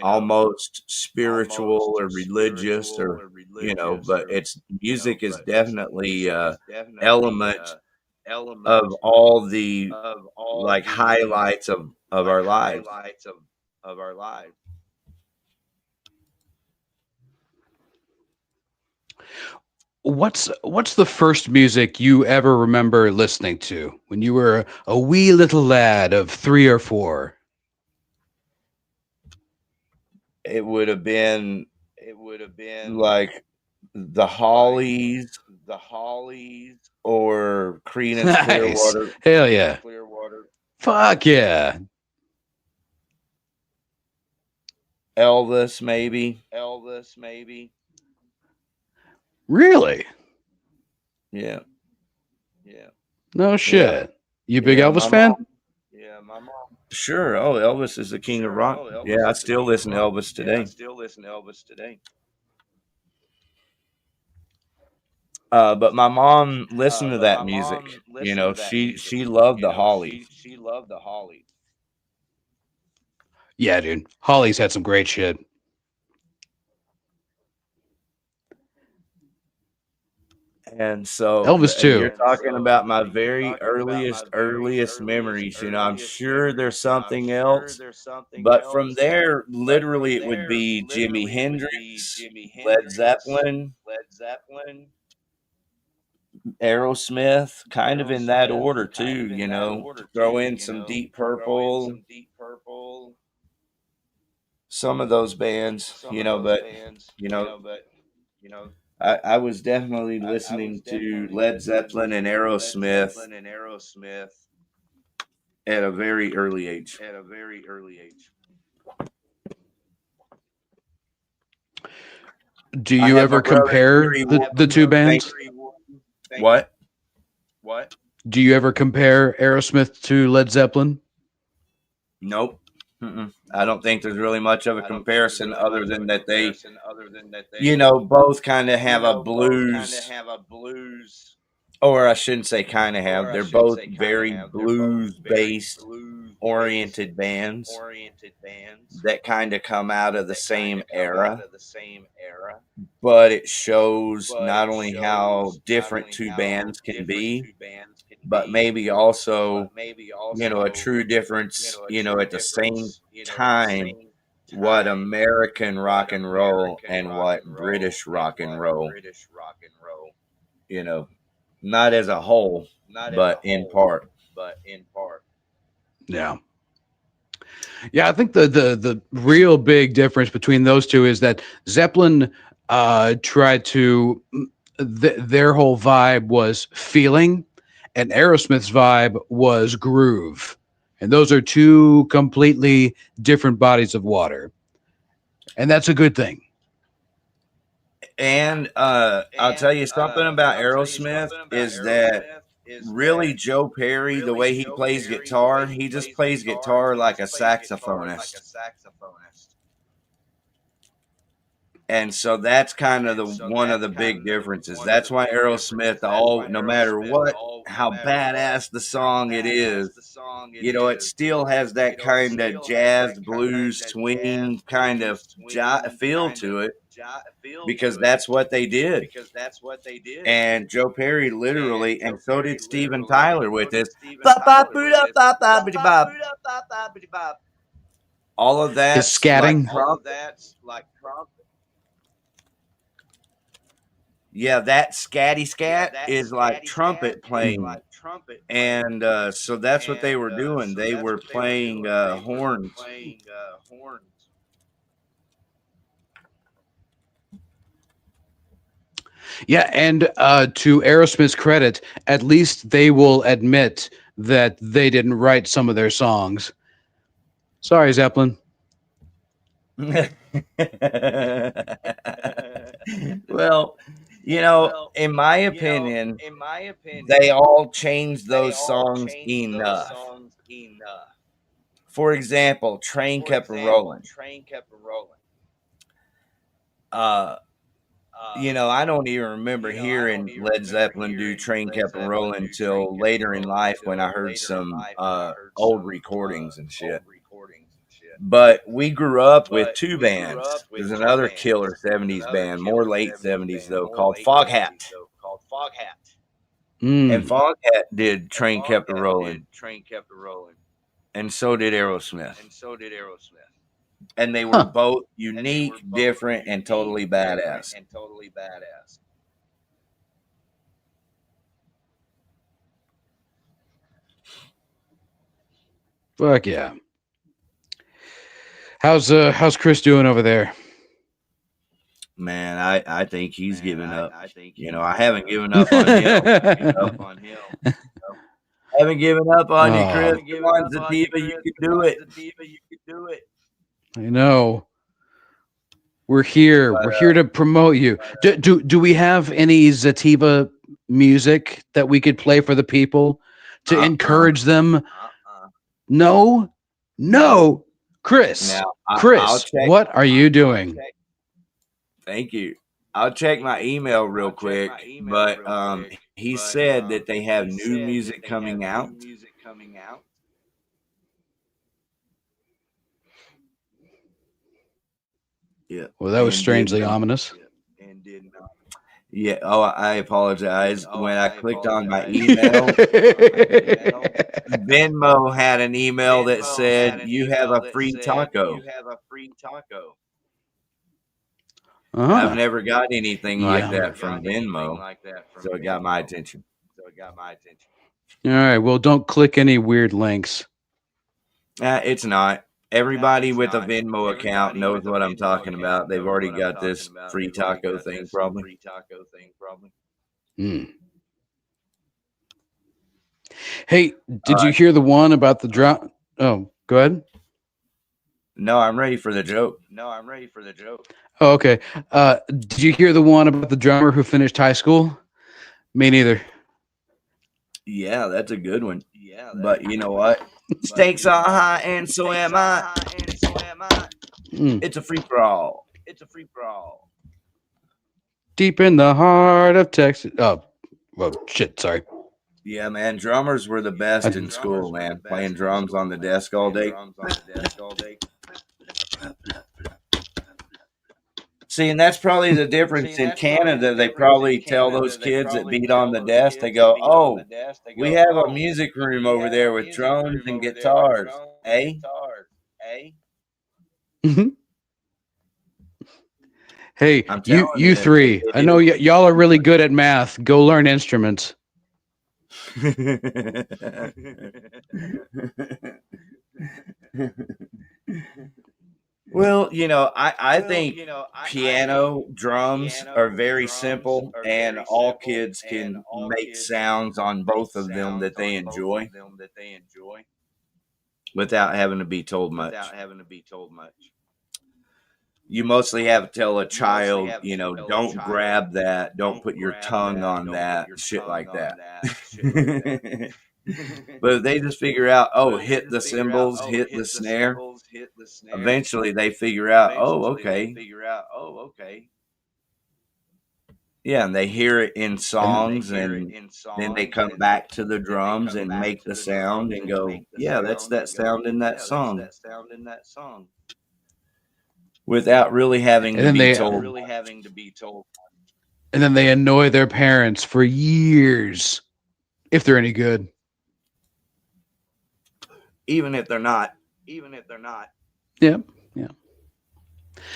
S2: almost spiritual or religious, or but it's music is definitely element of all the like highlights of our lives.
S3: What's the first music you ever remember listening to when you were a wee little lad of 3 or 4?
S2: It would have been like the Hollies or Creedence
S3: Nice.
S2: Clearwater.
S3: Hell yeah. Fuck yeah.
S2: Elvis, maybe.
S3: Really?
S2: Yeah.
S3: No shit.
S2: Yeah.
S3: You a big
S2: Yeah,
S3: Elvis
S2: my
S3: fan?
S2: mom. Sure. Oh, Elvis is the king of rock. Yeah, I still listen to Elvis today. But my mom listened to that music. She loved the Hollies.
S3: Yeah, dude. Holly's had some great shit.
S2: And so
S3: Elvis
S2: you're
S3: too.
S2: talking about my very earliest memories. You know, I'm sure there's something else, but from there, literally, it would be Jimi Hendrix, Led Zeppelin, Aerosmith, kind of in that order too. You know, throw in some Deep Purple, some of those bands. You know, I was definitely listening to Led Zeppelin and Aerosmith at a very early age.
S3: Do
S2: I
S3: you
S2: have
S3: ever
S2: my brother
S3: compare
S2: Henry
S3: the two
S2: Warden.
S3: bands?
S2: What?
S3: Do you ever compare Aerosmith to Led Zeppelin?
S2: Nope. I don't think there's really much of a comparison other than that they, both kind of have a blues, or I shouldn't say kind of have. They're both very blues based oriented bands that kind of come out of the same era, but it shows not only how different two bands can be, but maybe also, a true difference, at the same time, what American rock and roll and what British rock and roll, you know, not as a whole, but in part.
S3: Yeah. Yeah, I think the real big difference between those two is that Zeppelin tried to their whole vibe was feeling, and Aerosmith's vibe was groove. And those are two completely different bodies of water. And that's a good thing.
S2: And I'll tell you something about Aerosmith is that really Joe Perry, the way he plays guitar, he just plays guitar like a saxophonist. And so that's kind of the one of the big differences. That's why Aerosmith, no matter how badass the song it is, it still has that kind of jazz, blues, swing kind of feel to it, because that's what they did. And Joe Perry literally, and so did Steven Tyler with this. All of
S3: His
S2: that's like
S3: scatting.
S2: Yeah, that scatty scat is like trumpet playing. And so that's what they were doing. They were playing horns.
S3: Yeah, and to Aerosmith's credit, at least they will admit that they didn't write some of their songs. Sorry, Zeppelin.
S2: Well, in my opinion, they all changed those songs enough. For example, Train Kept Rolling. I don't even remember hearing Led Zeppelin do Train Kept Rolling until later in life when I heard some old recordings and shit. But we grew up with two bands. There's another killer 70s band, more late 70s though, called Foghat. And Foghat did Train Kept Rolling. And so did Aerosmith. And they were both unique, different, and totally badass.
S3: Fuck yeah. How's Chris doing over there?
S2: Man, I think he's given up. I haven't given up on him. I haven't given up on you, Chris. Come on, Zativa, you can do it.
S3: I know. We're here. We're here to promote you. Do we have any Zativa music that we could play for the people to encourage them? No, Chris.
S2: Now,
S3: Chris, what are you doing?
S2: Thank you. I'll check my email real quick, but he said that they have new music coming out. Yeah.
S3: Well, that was strangely ominous.
S2: Yeah. Oh, I apologize. When I clicked on my email, Venmo had an email that said you have a free taco. I've never got anything like that from Venmo, so it got my attention.
S3: All right. Well, don't click any weird links.
S2: It's not. Everybody with a Venmo account knows what I'm talking about. They've already got this free taco thing, probably.
S3: Mm. Hey, did you hear the one about the drop? Oh, go ahead.
S2: No, I'm ready for the joke.
S3: Oh, okay. Did you hear the one about the drummer who finished high school? Me neither.
S2: Yeah, that's a good one. But you know what? Stakes are high, and so am I.
S3: Mm.
S2: It's a free for all.
S3: Deep in the heart of Texas. Oh, well, shit. Sorry.
S2: Yeah, man. Drummers were the best in school, man. Playing drums on the desk all day. See, and that's probably the difference in Canada. They probably tell those kids that beat on the desk, they go, "Oh, we have a music room over there with drums and guitars, eh?"
S3: Hey,
S2: I'm
S3: you
S2: telling you,
S3: three. I know y'all are really good at math. Go learn instruments.
S2: Well, I think piano, drums are very simple, and all kids can make sounds on both of them that they enjoy without having to be told much. You mostly have to tell a child, don't grab that, don't put your tongue on that, shit like that. But if they just figure out, oh, hit the cymbals, hit the snare, eventually they figure out, oh, okay. Yeah, and they hear it in songs, and then they come back to the drums and make the sound and go, yeah, that's that sound in that song. Without really having to be told.
S3: And then they annoy their parents for years, if they're any good.
S2: Even if they're not.
S3: Yeah.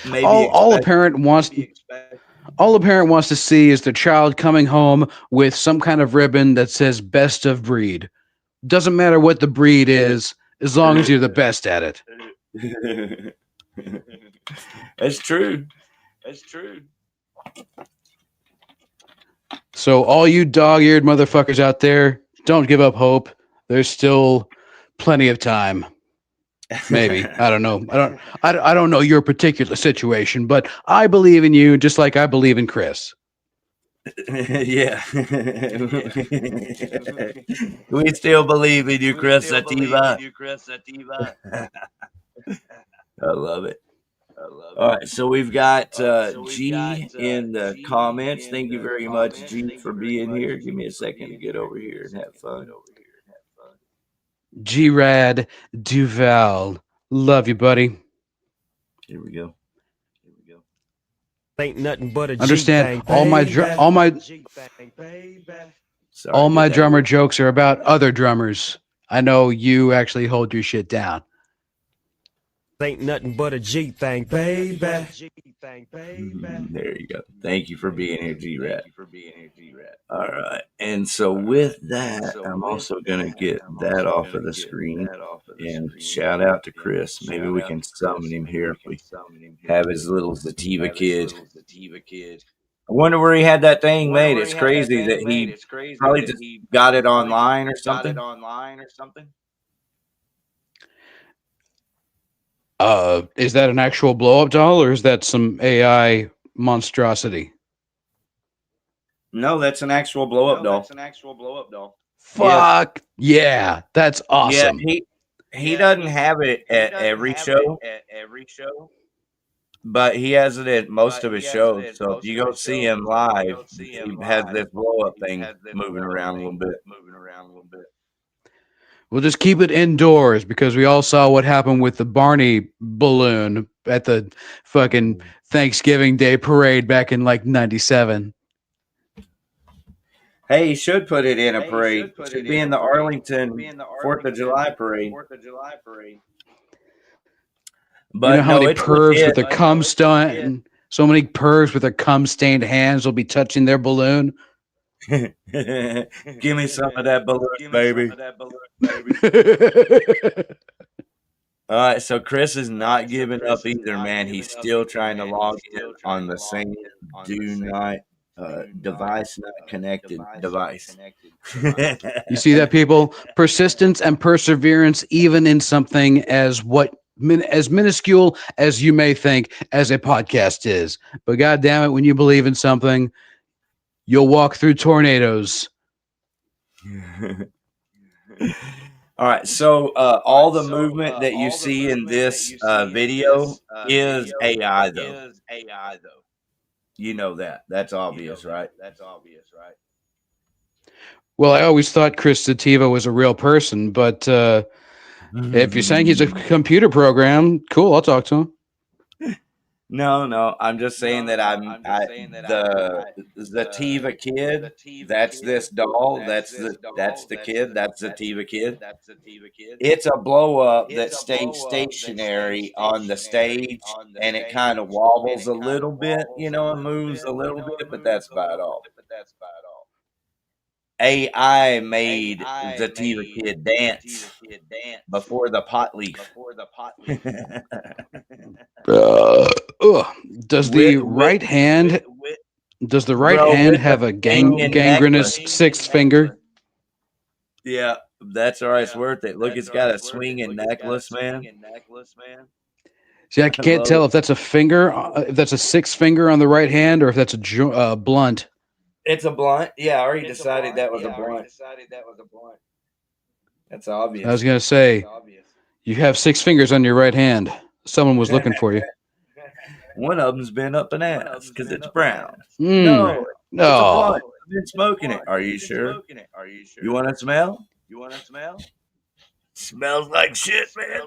S2: Maybe
S3: all a parent wants to see is the child coming home with some kind of ribbon that says "best of breed." Doesn't matter what the breed is, as long as you're the best at it.
S2: That's true.
S3: So all you dog-eared motherfuckers out there, don't give up hope. There's still plenty of time. Maybe. I don't know. I don't know your particular situation, but I believe in you just like I believe in Chris.
S2: Yeah. We still believe in you, Chris Zativa. I love it. All right, so we've got G in the comments. Thank you very much, G, for being here. Give me a second to get over here and have fun.
S3: G-Rad Duval. Love you, buddy.
S2: Here we go.
S4: Ain't nothing but a
S3: Understand,
S4: G-thing,
S3: all my drummer jokes are about other drummers. I know you actually hold your shit down.
S4: Ain't nothing but a G-thing, baby.
S2: There you go. Thank you for being here, G-Rad. All right. And so with that, I'm also going to get that off of the screen. And shout out to Chris. Maybe we can summon him here if we have his little Zativa kid. I wonder where he had that thing made. It's crazy that he probably just got it online or something.
S3: Is that an actual blow-up doll, or is that some AI monstrosity?
S2: No, that's an actual blow-up doll.
S3: Fuck yeah, that's awesome.
S2: Yeah, he doesn't have it at every show, but he has it at most of his shows. So if you go see him live, he has this blow-up thing moving around a little bit.
S3: We'll just keep it indoors because we all saw what happened with the Barney balloon at the fucking Thanksgiving Day parade back in like '97.
S2: Hey, he should put it in a parade. It should be in the Arlington 4th of July parade.
S3: You know
S2: But
S3: how
S2: no,
S3: many
S2: it's
S3: pervs with
S2: legit.
S3: their cum stained, so many pervs with their cum stained hands will be touching their balloon.
S2: Give me some of that balloon, baby. All right, so Chris is not giving up either, man. He's still trying to log in on the same do not device not connected device.
S3: You see that, people? Persistence and perseverance, even in something as as minuscule as you may think as a podcast is. But God damn it, when you believe in something, you'll walk through tornadoes.
S2: All right, so all the movement that you see in this video is AI, though. You know that. That's obvious, right?
S3: Well, I always thought Chris Zativa was a real person, but if you're saying he's a computer program, cool, I'll talk to him.
S2: No, I'm just saying that the Zativa kid. That's this doll. That's the kid. That's Zativa kid. It's a blow up that stays stationary on the stage, and it kind of wobbles a little bit, and moves a little bit, but that's about all. AI made Zativa kid dance before the pot leaf.
S3: Does the right hand have a gangrenous sixth finger?
S2: Yeah, that's all right. It's worth it. Look, it's got a swinging necklace, man.
S3: See, I can't tell if that's a finger, if that's a sixth finger on the right hand, or if that's a blunt.
S2: It's a blunt. Yeah, I already decided that was a blunt. That's obvious.
S3: I was going to say, you have six fingers on your right hand. Someone was looking for you.
S2: One of them's been up an ass because it's brown.
S3: No.
S2: It's a blunt. I've been smoking it. Are you sure? You want to smell? Smells like shit, man.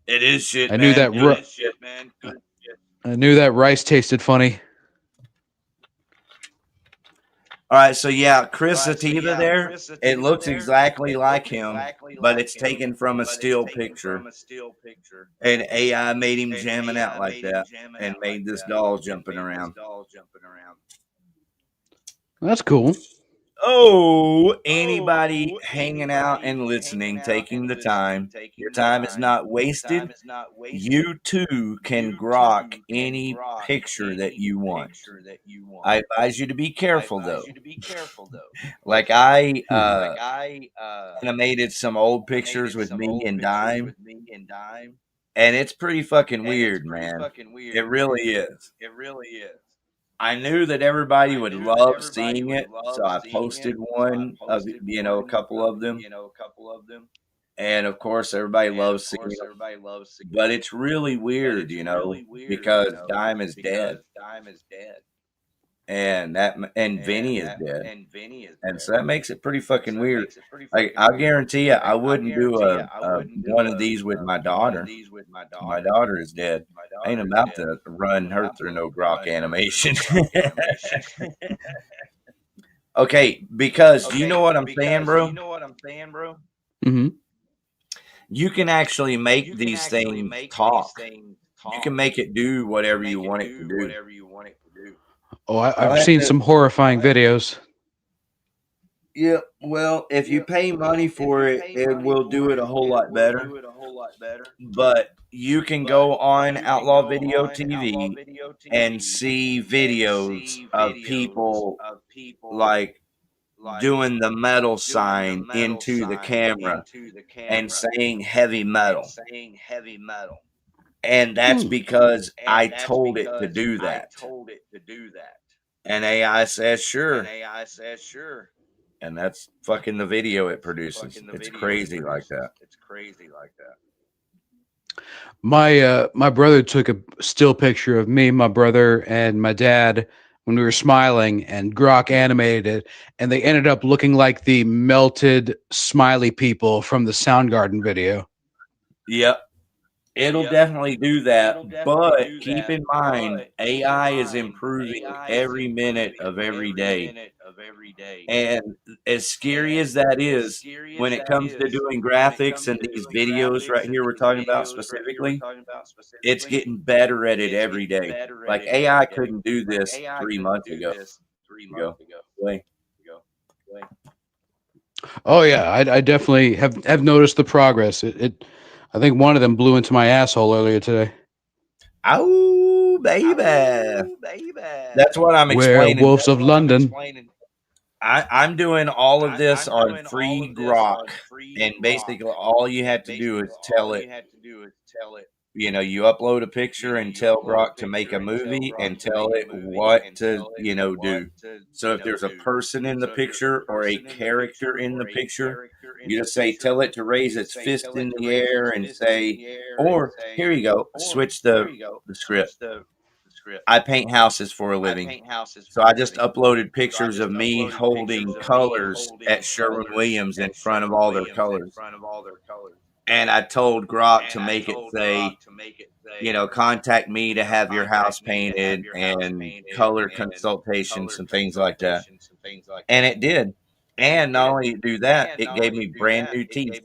S2: It is shit.
S3: I knew that. I knew that rice tasted funny.
S2: All right, so yeah, Chris Zativa there, it looks exactly like him, but it's taken from a still picture. And AI made him jamming out like that and made this doll jumping around.
S3: That's cool.
S2: Oh, anybody hanging out and listening, taking the time, your time is not wasted. You too can grok any picture that you want. I advise you to be careful, though. Like I animated some old pictures with me and Dime, and it's pretty fucking weird, man. It really is. I knew that everybody would love seeing it, so I posted one of a couple of them, and of course everybody loves seeing them. But it's really weird, because Dime is dead, and Vinny is dead, and so that makes it pretty fucking weird. Like I guarantee you, I wouldn't do one of these with my daughter. My daughter is dead. I ain't about to run her through no grok animation. Okay, because do you know what I'm saying, bro?
S3: Mm-hmm.
S2: You can actually make these things talk. You can make it do whatever you want it to do.
S3: Oh, I've seen some horrifying videos.
S2: Yeah, well, if you pay money for it, it will do it a whole lot better. But you can go on Outlaw Video TV and see videos of people like doing the metal sign into the camera and saying heavy metal. And that's because I told it to do that. And AI says sure. And that's fucking the video it produces. It's crazy like that.
S3: My brother took a still picture of me, my brother, and my dad when we were smiling, and grok animated it, and they ended up looking like the melted smiley people from the Soundgarden video.
S2: Yep. It'll definitely do that, but keep in mind, AI is improving every minute of every day. And as scary as that is, when it comes to doing graphics and these videos right here we're talking about specifically, it's getting better at it every day. Like AI couldn't do this 3 months ago. Wait.
S3: Oh yeah, I definitely have noticed the progress. I think one of them blew into my asshole earlier today.
S2: Oh, baby. That's what I'm explaining.
S3: Werewolves of London.
S2: I'm doing all of this on free Grok, and basically all you have to do is tell it. You upload a picture and tell Grok to make a movie and tell it what to, do. So if there's a person in the picture or a character in the picture, you just say, tell it to raise its fist in the air and say, or here you go, switch the script. I paint houses for a living. So I just uploaded pictures of me holding colors at Sherwin-Williams in front of all their colors. And I told Grok to make it say, contact me to have your house painted and color consultations and things like that. And it did. And not only do that, it gave me brand new teeth.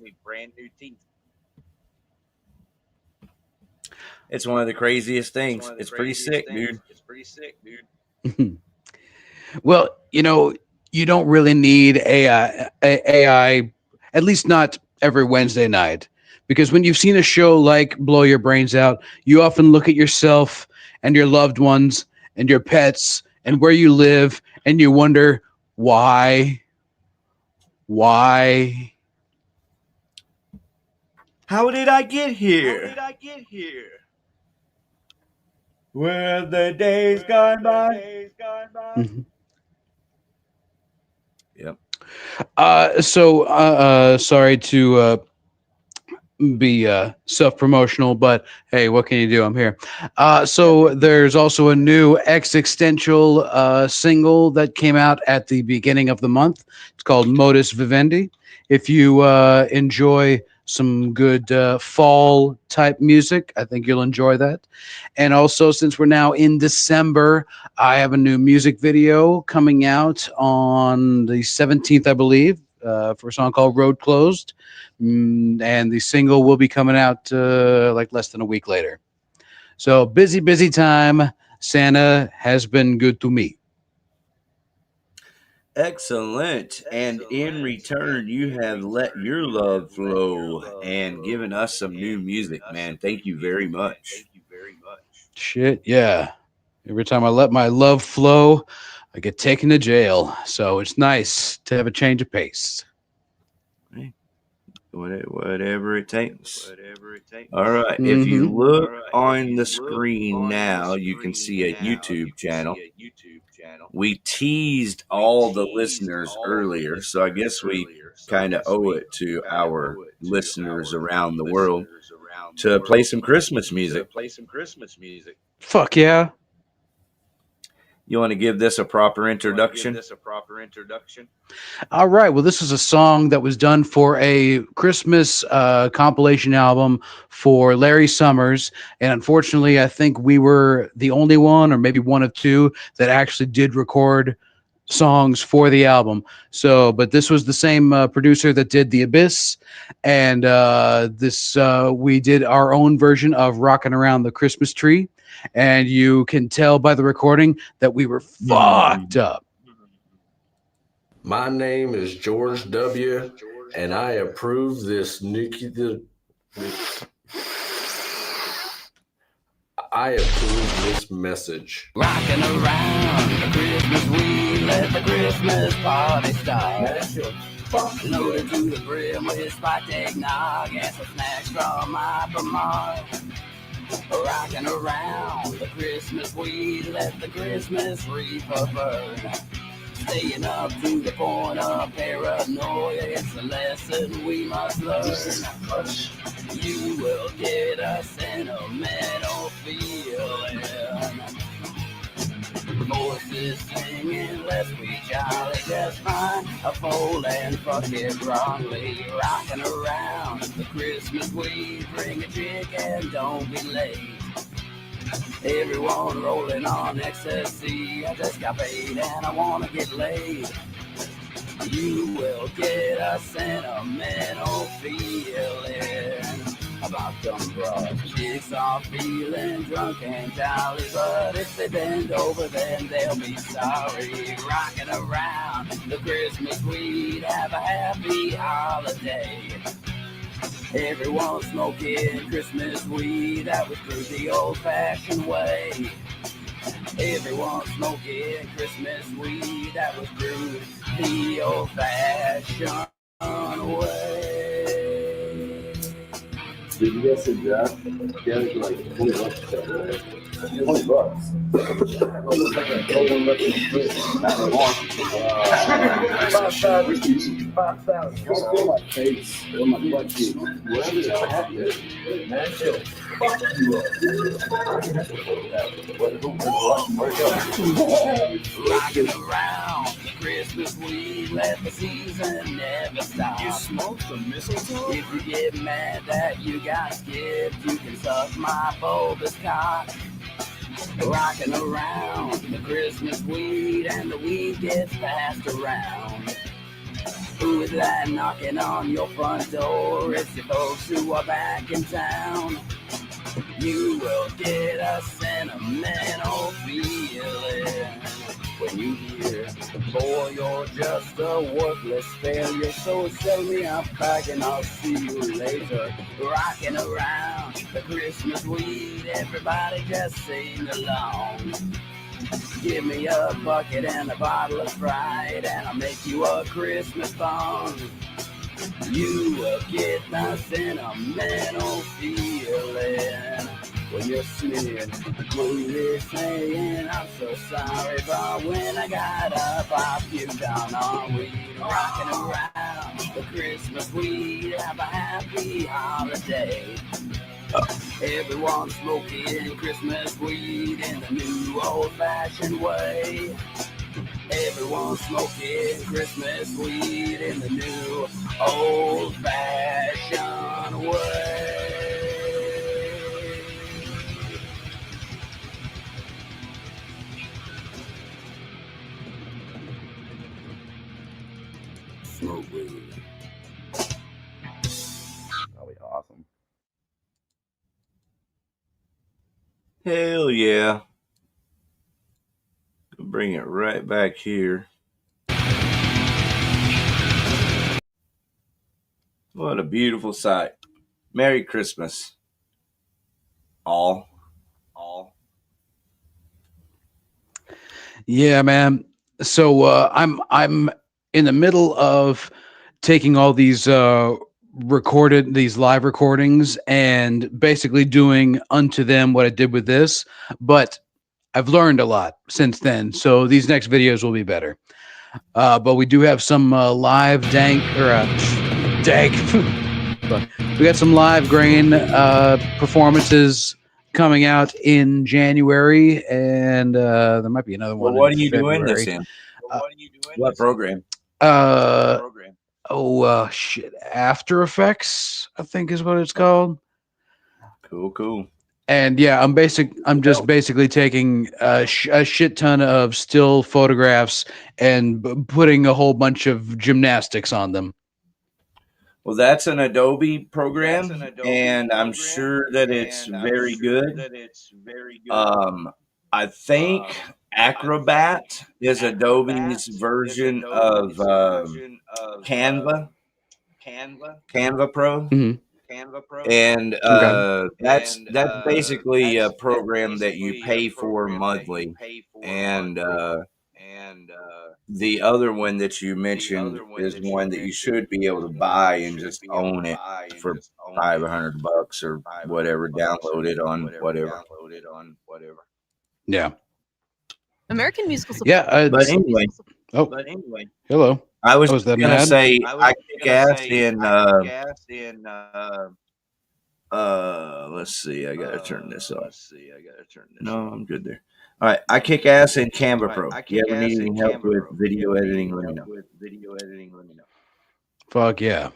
S2: It's one of the craziest things. It's pretty sick, dude.
S3: Well, you don't really need AI, at least not every Wednesday night. Because when you've seen a show like Blow Your Brains Out, you often look at yourself and your loved ones and your pets and where you live, and you wonder why.
S2: How did I get here? Where the days gone by.
S3: Mm-hmm.
S2: Yep.
S3: Sorry to be self-promotional, but hey, what can you do? I'm here. So there's also a new existential single that came out at the beginning of the month. It's called Modus Vivendi. If you enjoy some good fall type music, I think you'll enjoy that. And also, since we're now in December, I have a new music video coming out on the 17th, I believe, for a song called Road Closed. And the single will be coming out like less than a week later. So busy time. Santa has been good to me.
S2: Excellent. And in return, you have let your love flow and given us some new music, man. Thank you very much.
S3: Shit, yeah. Every time I let my love flow, I get taken to jail. So it's nice to have a change of pace.
S2: Whatever it takes. All right. Mm-hmm. If you look on the screen now, you can see a YouTube channel. We teased all the listeners earlier, so I guess we kind of owe it to our listeners around the world to play some Christmas music.
S3: Fuck yeah.
S2: You want to give this a proper introduction?
S3: All right. Well, this is a song that was done for a Christmas compilation album for Larry Summers. And unfortunately, I think we were the only one, or maybe one of two, that actually did record songs for the album. So, but this was the same producer that did The Abyss. And we did our own version of Rockin' Around the Christmas Tree. And you can tell by the recording that we were fucked up.
S5: My name is George W., and I approve this message.
S6: Rocking around the Christmas week, let the Christmas party start. Loaded to the brim with spiked eggnog and some snacks from my Vermont. Rocking around the Christmas weed, let the Christmas reaper burn. Staying up to the point of paranoia, it's a lesson we must learn. You will get a sentimental feeling. More voices singing, let's be jolly just fine. A fold and fuck it wrongly, rocking around the Christmas weed. Bring a chick and don't be late. Everyone rolling on ecstasy. I just got paid and I wanna get laid. You will get a sentimental feeling about them broad chicks are feeling drunk and jolly, but if they bend over then they'll be sorry. Rocking around the Christmas weed, have a happy holiday. Everyone smoking Christmas weed, that was through the old-fashioned way. Everyone smoking Christmas weed, that was through the old-fashioned way.
S7: Did you guys say Jack? Yeah, it's like $20 $20. It's like a golden record. Not long. 5,000. Just feel my face or my butt cheek. Whatever the heck it is. Man, chill. Fuck you up.
S6: Rocking around the Christmas weed, let the season never stop.
S4: You smoke the mistletoe?
S6: If you get mad that you got skipped, you can suck my bulbous cock. Rocking around the Christmas weed, and the weed gets passed around. Who is that knocking on your front door? It's the folks who are back in town. You will get a sentimental feeling when you hear, boy, you're just a worthless failure, so sell me a pack and I'll see you later. Rocking around the Christmas weed, everybody just sing along. Give me a bucket and a bottle of Sprite, and I'll make you a Christmas bong. You will get the sentimental feeling when you're sneering, when you're saying, I'm so sorry, but when I got up, I puked down on weed. Rocking around the Christmas weed, have a happy holiday. Everyone smoking Christmas weed in the new old-fashioned way. Everyone smoking Christmas weed in the new old-fashioned way. Smoke weed.
S7: That'll be awesome.
S2: Hell yeah. Bring it right back here. What a beautiful sight. Merry Christmas. All.
S3: Yeah, man. So I'm in the middle of taking all these live recordings and basically doing unto them what I did with this, but I've learned a lot since then. So these next videos will be better. But we do have some live dank. But we got some live grain performances coming out in January, and there might be another one.
S2: Well, what
S3: in
S2: are you
S3: February.
S2: doing this in? What program?
S3: Shit. After Effects, I think is what it's called.
S2: Cool.
S3: And yeah, I'm just basically taking a shit ton of still photographs and putting a whole bunch of gymnastics on them.
S2: Well, that's an Adobe program, and I'm sure that it's very good. I think Acrobat is Adobe's version of Canva Pro.
S3: Mhm.
S2: And that's basically a program that you pay for monthly. And the other one that you mentioned is one that you should be able to buy and just own it for $500 or whatever. Download it on whatever.
S3: Yeah.
S8: American musical.
S3: Yeah.
S2: But anyway.
S3: Hello.
S2: I was
S3: that
S2: gonna
S3: mad?
S2: say I kick ass in Let's see. I gotta turn this off. No, I'm good there. All right, I kick ass in Canva Pro. If you ever need any help with video editing, let me know.
S3: Fuck yeah.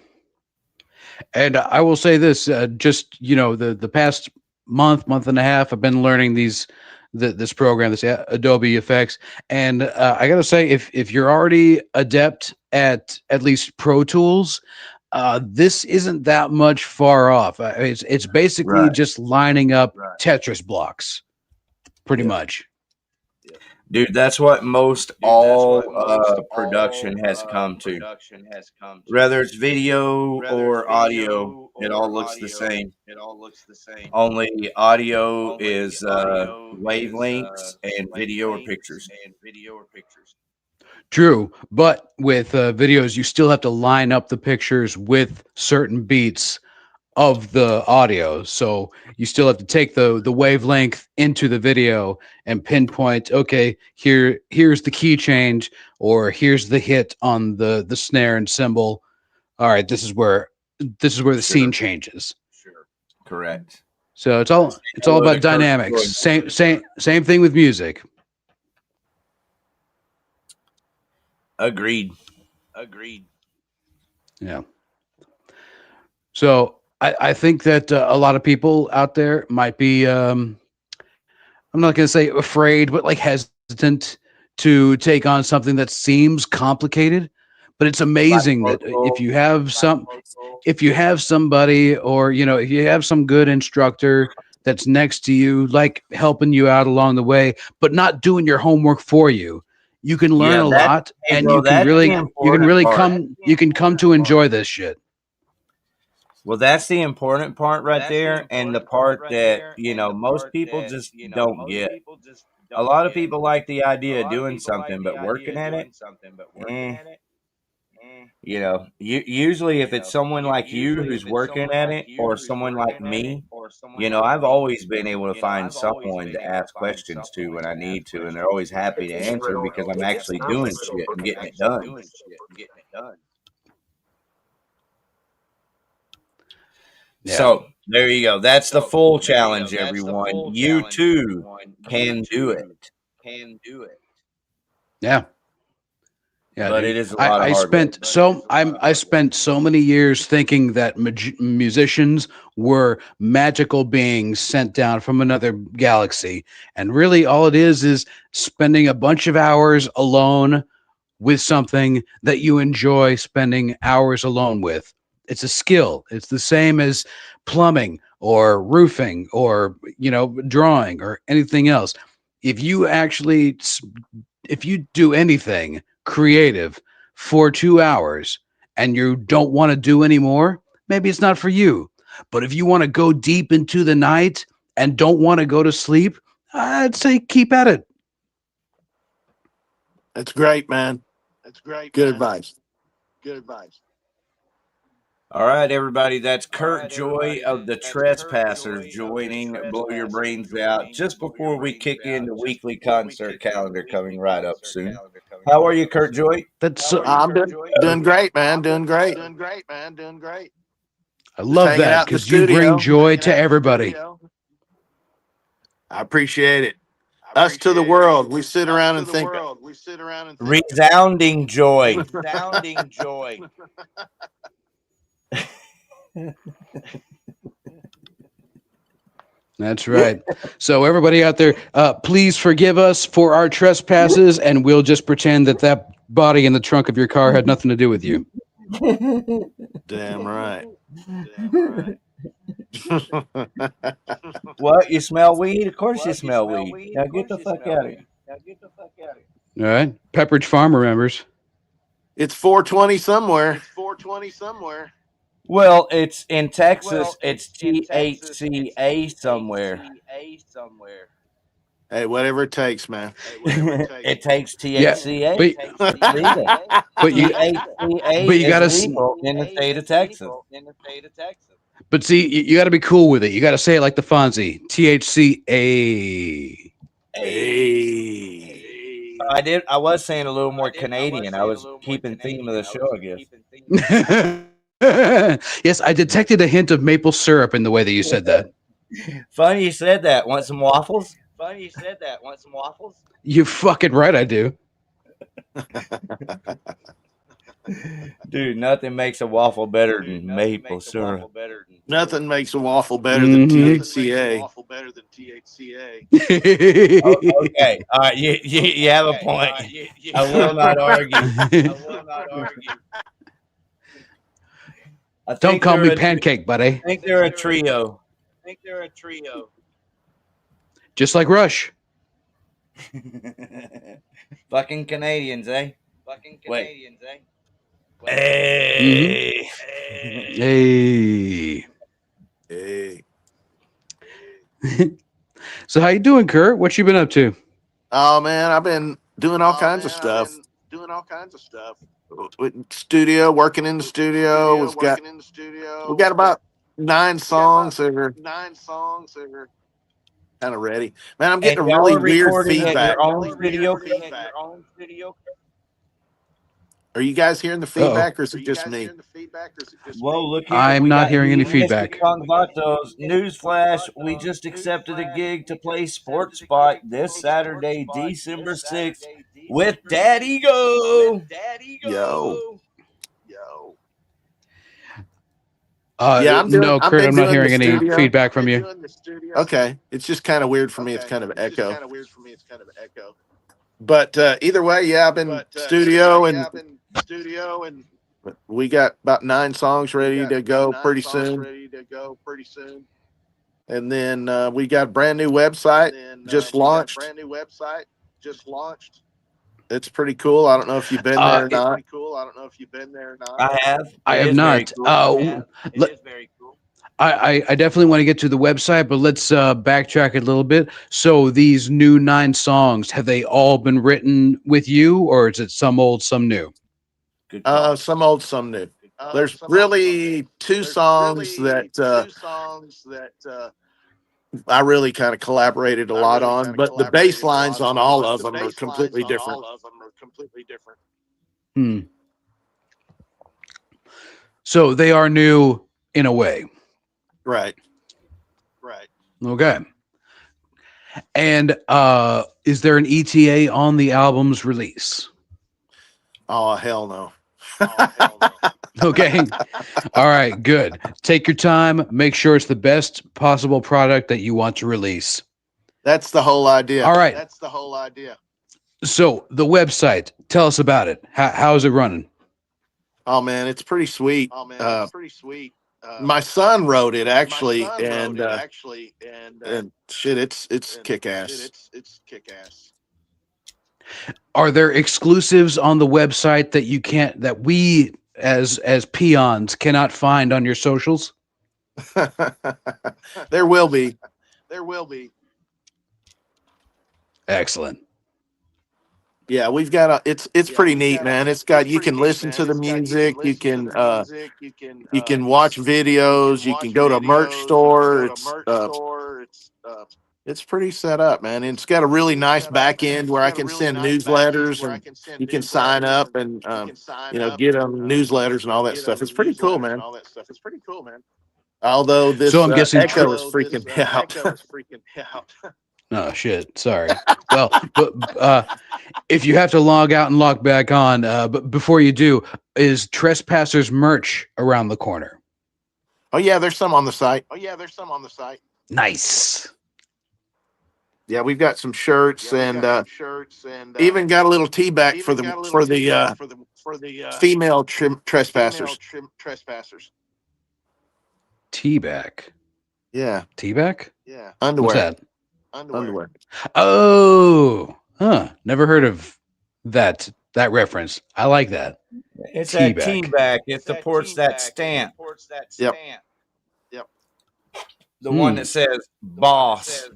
S3: And I will say this, just, the past month and a half, I've been learning this program, this Adobe Effects. And I got to say, if you're already adept at least Pro Tools, this isn't that much far off. It's basically just lining up Tetris blocks, pretty much.
S2: Dude, that's what most all production has come to. Whether it's video or audio, it all looks the same. Only audio is wavelengths and video or pictures.
S3: True, but with videos, you still have to line up the pictures with certain beats of the audio. So you still have to take the wavelength into the video and pinpoint, okay, here's the key change, or here's the hit on the snare and cymbal. All right, this is where the scene changes.
S2: Sure. Correct.
S3: So it's all about dynamics. Same thing with music.
S2: Agreed.
S3: Yeah. So I think that a lot of people out there might be, I'm not going to say afraid, but like hesitant to take on something that seems complicated. But it's amazing that if you have somebody, or, if you have some good instructor that's next to you, like helping you out along the way, but not doing your homework for you, you can learn a lot, and you can come to enjoy this shit.
S2: Well, that's the important part right there, and the part that, most people just don't get. A lot of people like the idea of doing something, but working at it, usually if it's someone like you who's working at it, or someone like me, I've always been able to find someone to ask questions to when I need to, and they're always happy to answer because I'm actually doing shit and getting it done. Yeah. So there you go. That's the full challenge, everyone. You too can do it.
S3: Yeah. Yeah,
S2: but
S3: dude.
S2: It is a lot
S3: I
S2: of hard
S3: I spent so many years thinking that musicians were magical beings sent down from another galaxy, and really all it is spending a bunch of hours alone with something that you enjoy spending hours alone with. It's a skill. It's the same as plumbing or roofing or, drawing or anything else. If you do anything creative for 2 hours and you don't want to do anymore, maybe it's not for you. But if you want to go deep into the night and don't want to go to sleep, I'd say keep at it.
S9: That's great, man. Good advice.
S2: All right, everybody. That's Kurt Joy of the Trespassers joining Blow Your Brains Out just before we kick in the weekly concert calendar coming right up soon. How are you, Kurt Joy?
S9: I'm doing great, man. Doing great.
S3: I love that because you bring joy to everybody.
S9: I appreciate it. Us to the world. We sit around and think.
S2: Resounding joy.
S3: That's right. So everybody out there, please forgive us for our trespasses, and we'll just pretend that body in the trunk of your car had nothing to do with you.
S9: Damn right.
S2: What? You smell weed? Of course you smell weed. Now get the fuck out of here.
S3: All right. Pepperidge Farm remembers.
S9: It's 420 somewhere.
S2: Well, it's in Texas. It's THCA somewhere.
S9: Hey, whatever it takes, man.
S2: It takes THCA.
S3: But you got to
S2: in the state of Texas.
S3: But see, you got to be cool with it. You got to say it like the Fonzie. THCA.
S2: I was saying a little more Canadian. I was keeping theme of the show, I guess.
S3: Yes, I detected a hint of maple syrup in the way that you said that.
S2: Funny you said that. Want some waffles?
S3: You're fucking right, I do.
S2: Dude, nothing makes a waffle better than maple syrup.
S9: Nothing makes a waffle better than THCA.
S2: Okay. All right. You have a point. I will not argue.
S3: Don't call me pancake, buddy.
S2: I think they're a trio.
S3: Just like Rush.
S2: Fucking Canadians, eh? Wait.
S3: Hey.
S9: Hey.
S3: So how you doing, Kurt? What you been up to?
S9: Oh man, I've been doing all kinds of stuff. Studio, working in the studio. We've got about 9 songs that are kind of ready. Man, I'm getting a really weird feedback. Are you guys hearing the feedback, or is it just me?
S2: Well, look here.
S3: I'm not hearing any feedback.
S2: Newsflash, we just accepted a gig to play Sports Spot this Saturday, December 6th with Daddy Go.
S9: Yo.
S3: Yeah, Kurt, I'm not hearing any feedback from you.
S9: Okay. It's just kind of weird for me. It's kind of echo. But either way, yeah, I've been studio and we got about 9 songs ready to go pretty soon. And then we got a brand new website just launched. It's pretty cool. I don't know if you've been there or not.
S2: I have.
S3: I have not.
S2: Cool. It is very cool.
S3: I definitely want to get to the website, but let's backtrack a little bit. So these new 9 songs, have they all been written with you, or is it some old, some new?
S9: Some old, some new. There's really 2 songs that I really kind of collaborated a lot on, but the bass lines on all of them are completely different.
S3: So they are new in a way.
S9: Right.
S3: Okay. And is there an ETA on the album's release?
S9: Oh, hell no.
S3: Okay. All right, good. Take your time. Make sure it's the best possible product that you want to release.
S9: That's the whole idea.
S3: All right. So the website, tell us about it. How is it running?
S9: Oh man, it's pretty sweet. My son wrote it actually, and shit, it's kick ass.
S3: Are there exclusives on the website that you can't, that we as peons cannot find on your socials?
S9: There will be.
S3: Excellent.
S9: Yeah, we've got it's pretty neat, man. It's got, you can listen to the music, you can watch videos, you can go to a merch store. It's pretty set up, man. And it's got a really nice back end where I can send newsletters and you can sign up and get them newsletters and all that stuff. It's pretty cool, man. Although this
S3: so I'm guessing
S9: echo is freaking me out.
S3: Oh shit! Sorry. Well, but if you have to log out and log back on, but before you do, is Trespassers merch around the corner?
S9: Oh yeah, there's some on the site.
S3: Nice.
S9: Yeah, we've got some shirts and even got a little tea bag for the female trespassers.
S3: Tea bag.
S9: Yeah.
S3: Tea bag?
S9: Yeah. Underwear.
S3: What's that?
S9: Underwear.
S3: Oh, never heard of that reference. I like that.
S2: It's that tea bag. It supports that stamp.
S9: Yep.
S2: The one that says boss.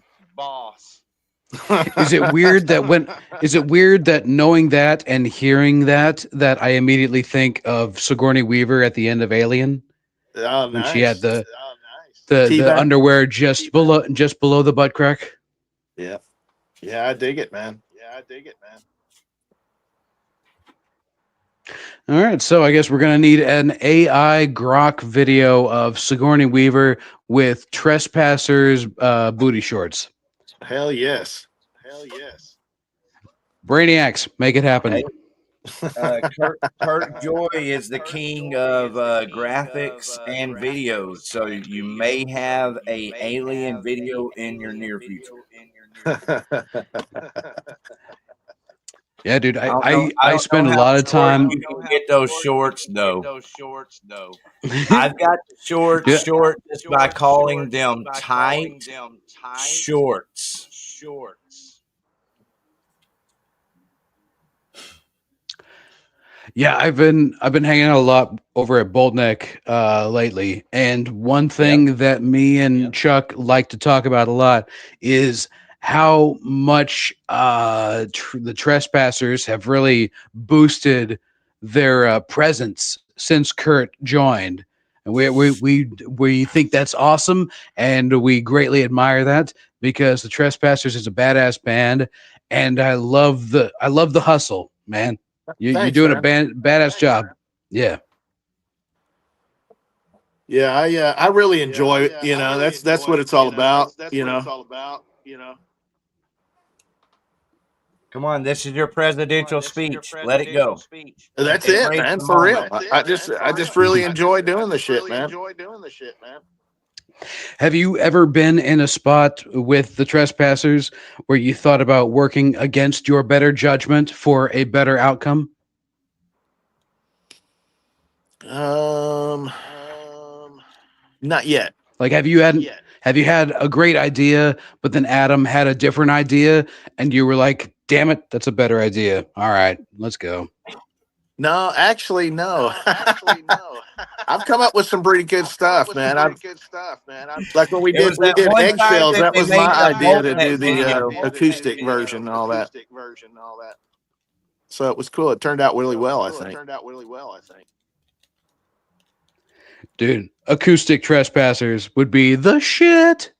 S3: Is it weird that knowing that and hearing that I immediately think of Sigourney Weaver at the end of Alien?
S9: Oh, nice.
S3: When she had the underwear just below the butt crack.
S9: Yeah. Yeah, I dig it, man.
S3: All right, so I guess we're gonna need an AI grok video of Sigourney Weaver with trespassers booty shorts.
S9: Hell yes.
S3: Brainiacs, make it happen.
S2: Hey, Kurt Joy is the king of graphics and videos, so you may have a alien video in your near future.
S3: Yeah, dude,
S2: I don't know. I
S3: I
S2: don't
S3: spend
S2: know
S3: a
S2: how
S3: lot of
S2: short
S3: time.
S2: you can get those shorts, though. I've got the short
S3: Yeah.
S2: short just by calling them tight shorts.
S3: Yeah, I've been hanging out a lot over at Bold Neck lately, and one thing that me and Chuck like to talk about a lot is how much the trespassers have really boosted their presence since Kurt joined, and we think that's awesome, and we greatly admire that because the Trespassers is a badass band, and I love the hustle, man. You're
S9: Thanks,
S3: doing a
S9: man.
S3: badass job. Yeah.
S9: Yeah, I really enjoy it. You know, that's what it's all about. You know.
S2: Come on, this is your presidential speech. Let it go.
S9: That's it,
S2: Embrace
S9: man.
S2: the
S9: For real.
S2: moment.
S9: I just really enjoy doing the shit, man.
S3: Have you ever been in a spot with the Trespassers where you thought about working against your better judgment for a better outcome?
S9: Not yet.
S3: Like, have you had a great idea, but then Adam had a different idea, and you were like, "Damn it, that's a better idea. All right, let's go."
S9: No, actually, no. I've come up with some pretty good stuff, man. Like when we
S2: It was
S9: did
S2: that one time
S9: eggshells.
S2: that
S9: That
S2: they
S9: was
S2: made
S9: my
S2: the
S9: idea to
S2: alternate
S9: do the
S2: video.
S9: acoustic version and all that. So it was cool. It turned out really well, I think.
S3: Dude, acoustic Trespassers would be the shit.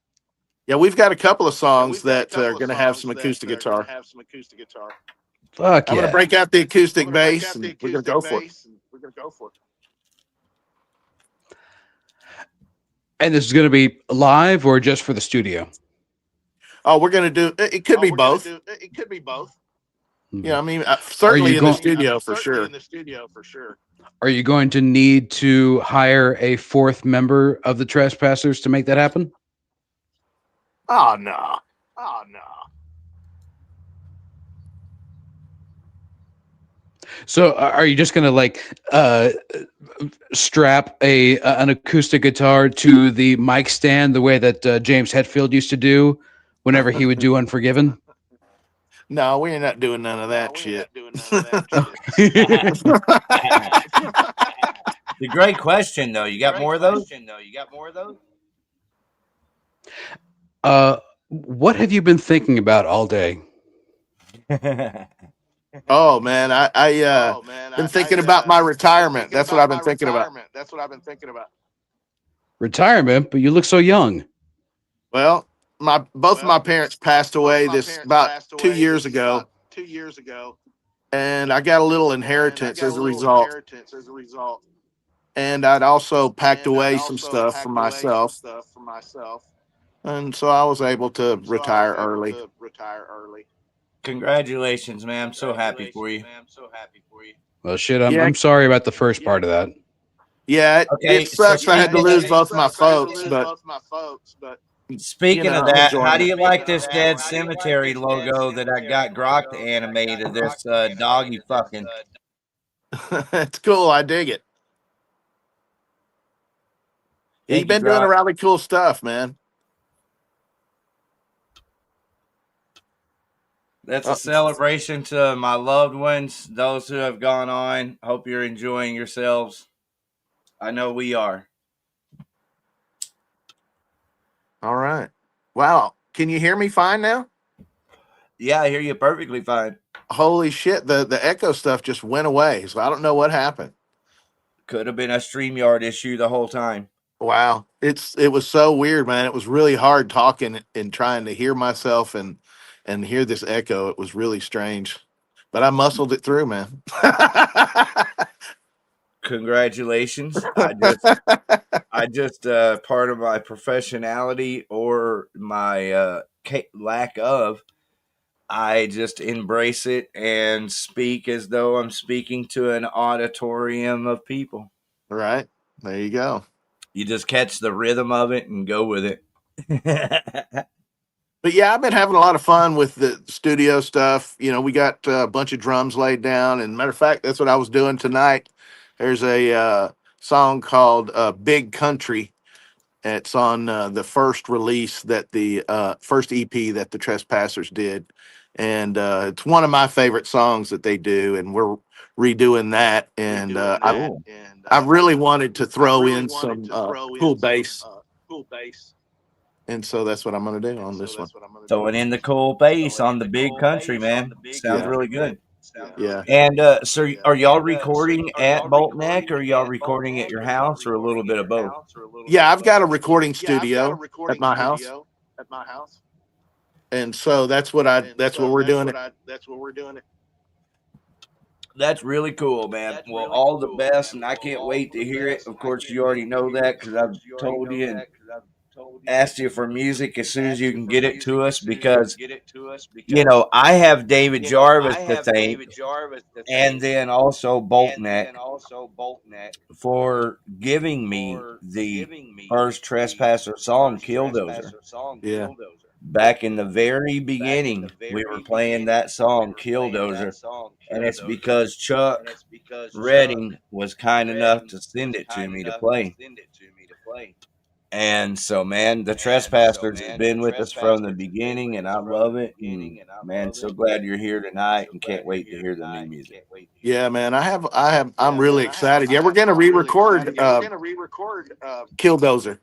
S9: Yeah, we've got a couple of songs that are going to have some acoustic guitar.
S3: Fuck
S9: I'm going
S3: yeah.
S9: to break out the acoustic bass, and we're going to go for it.
S3: And this is going to be live or just for the studio?
S9: Oh, we're going to do it. Could be both. Yeah, I mean, certainly in the studio for sure.
S3: Are you going to need to hire a fourth member of the Trespassers to make that happen?
S9: Oh no.
S3: So are you just going to like strap an acoustic guitar to the mic stand the way that James Hetfield used to do whenever he would do Unforgiven?
S9: No, we're not doing none of that shit.
S2: The great question, though. You got more of those?
S3: What have you been thinking about all day?
S9: Oh man, I been thinking about my retirement. That's what I've been thinking about.
S3: Retirement, but you look so young.
S9: Well, both my parents passed away about 2 years ago, and I got a little inheritance as a result. And I'd also packed away some stuff for myself, and so I was able to retire early.
S2: Congratulations, man. I'm so happy for you.
S3: Well, shit, I'm sorry about the first part of that.
S9: Yeah,
S2: Okay,
S9: it sucks.
S2: so
S9: I had to
S2: speaking
S9: lose
S2: of-
S9: both my folks, but
S2: Speaking of
S9: I'm
S2: that,
S9: enjoying
S2: how do
S9: it.
S2: you like this Dead Cemetery logo that I got Grok to animate of this doggy fucking?
S9: It's cool. I dig it.
S2: Thank
S9: You've
S2: you,
S9: been doing
S2: Grok.
S9: really cool stuff, man.
S2: That's a celebration to my loved ones, those who have gone on. Hope you're enjoying yourselves. I know we are.
S9: All right. Wow. Can you hear me fine now?
S2: Yeah, I hear you perfectly fine.
S9: Holy shit. The echo stuff just went away. So I don't know what happened.
S2: Could have been a StreamYard issue the whole time.
S9: Wow. It was so weird, man. It was really hard talking and trying to hear myself and hear this echo. It was really strange. But I muscled it through, man.
S2: congratulations. I just part of my professionality or my lack of, I just embrace it and speak as though I'm speaking to an auditorium of people.
S9: Right. There you go.
S2: You just catch the rhythm of it and go with it.
S9: But yeah, I've been having a lot of fun with the studio stuff. You know, we got a bunch of drums laid down. And matter of fact, that's what I was doing tonight. There's a song called Big Country. It's on the first release that the first EP that the Trespassers did. And it's one of my favorite songs that they do. And we're redoing that. And I really wanted to throw in some cool bass. And so that's what I'm going to do on this one.
S2: Throwing in the cool bass on the Big Country, man. Sounds really good.
S9: Yeah.
S2: And so are y'all recording at Bolt Neck, or y'all recording at your house, or a little bit of both?
S9: Yeah, I've got a recording studio at my house. And so that's what we're doing.
S2: That's really cool, man. Well, all the best, and I can't wait to hear it. Of course, you already know that because I've told you and asked you for music as soon as you can get it to us, because you know I have David Jarvis to thank, and then also Bolt Neck for giving me the first Trespasser song, Killdozer.
S9: Yeah.
S2: Back in the very beginning, we were playing that song, Killdozer, and it's because Chuck Redding was kind enough to send it to me to play. And so, man, the Trespassers have been with us from the beginning, and I love it. And, man, so glad you're here tonight, and can't wait to hear the new music.
S9: Yeah, man, I'm really excited. Yeah, we're gonna re-record Killdozer.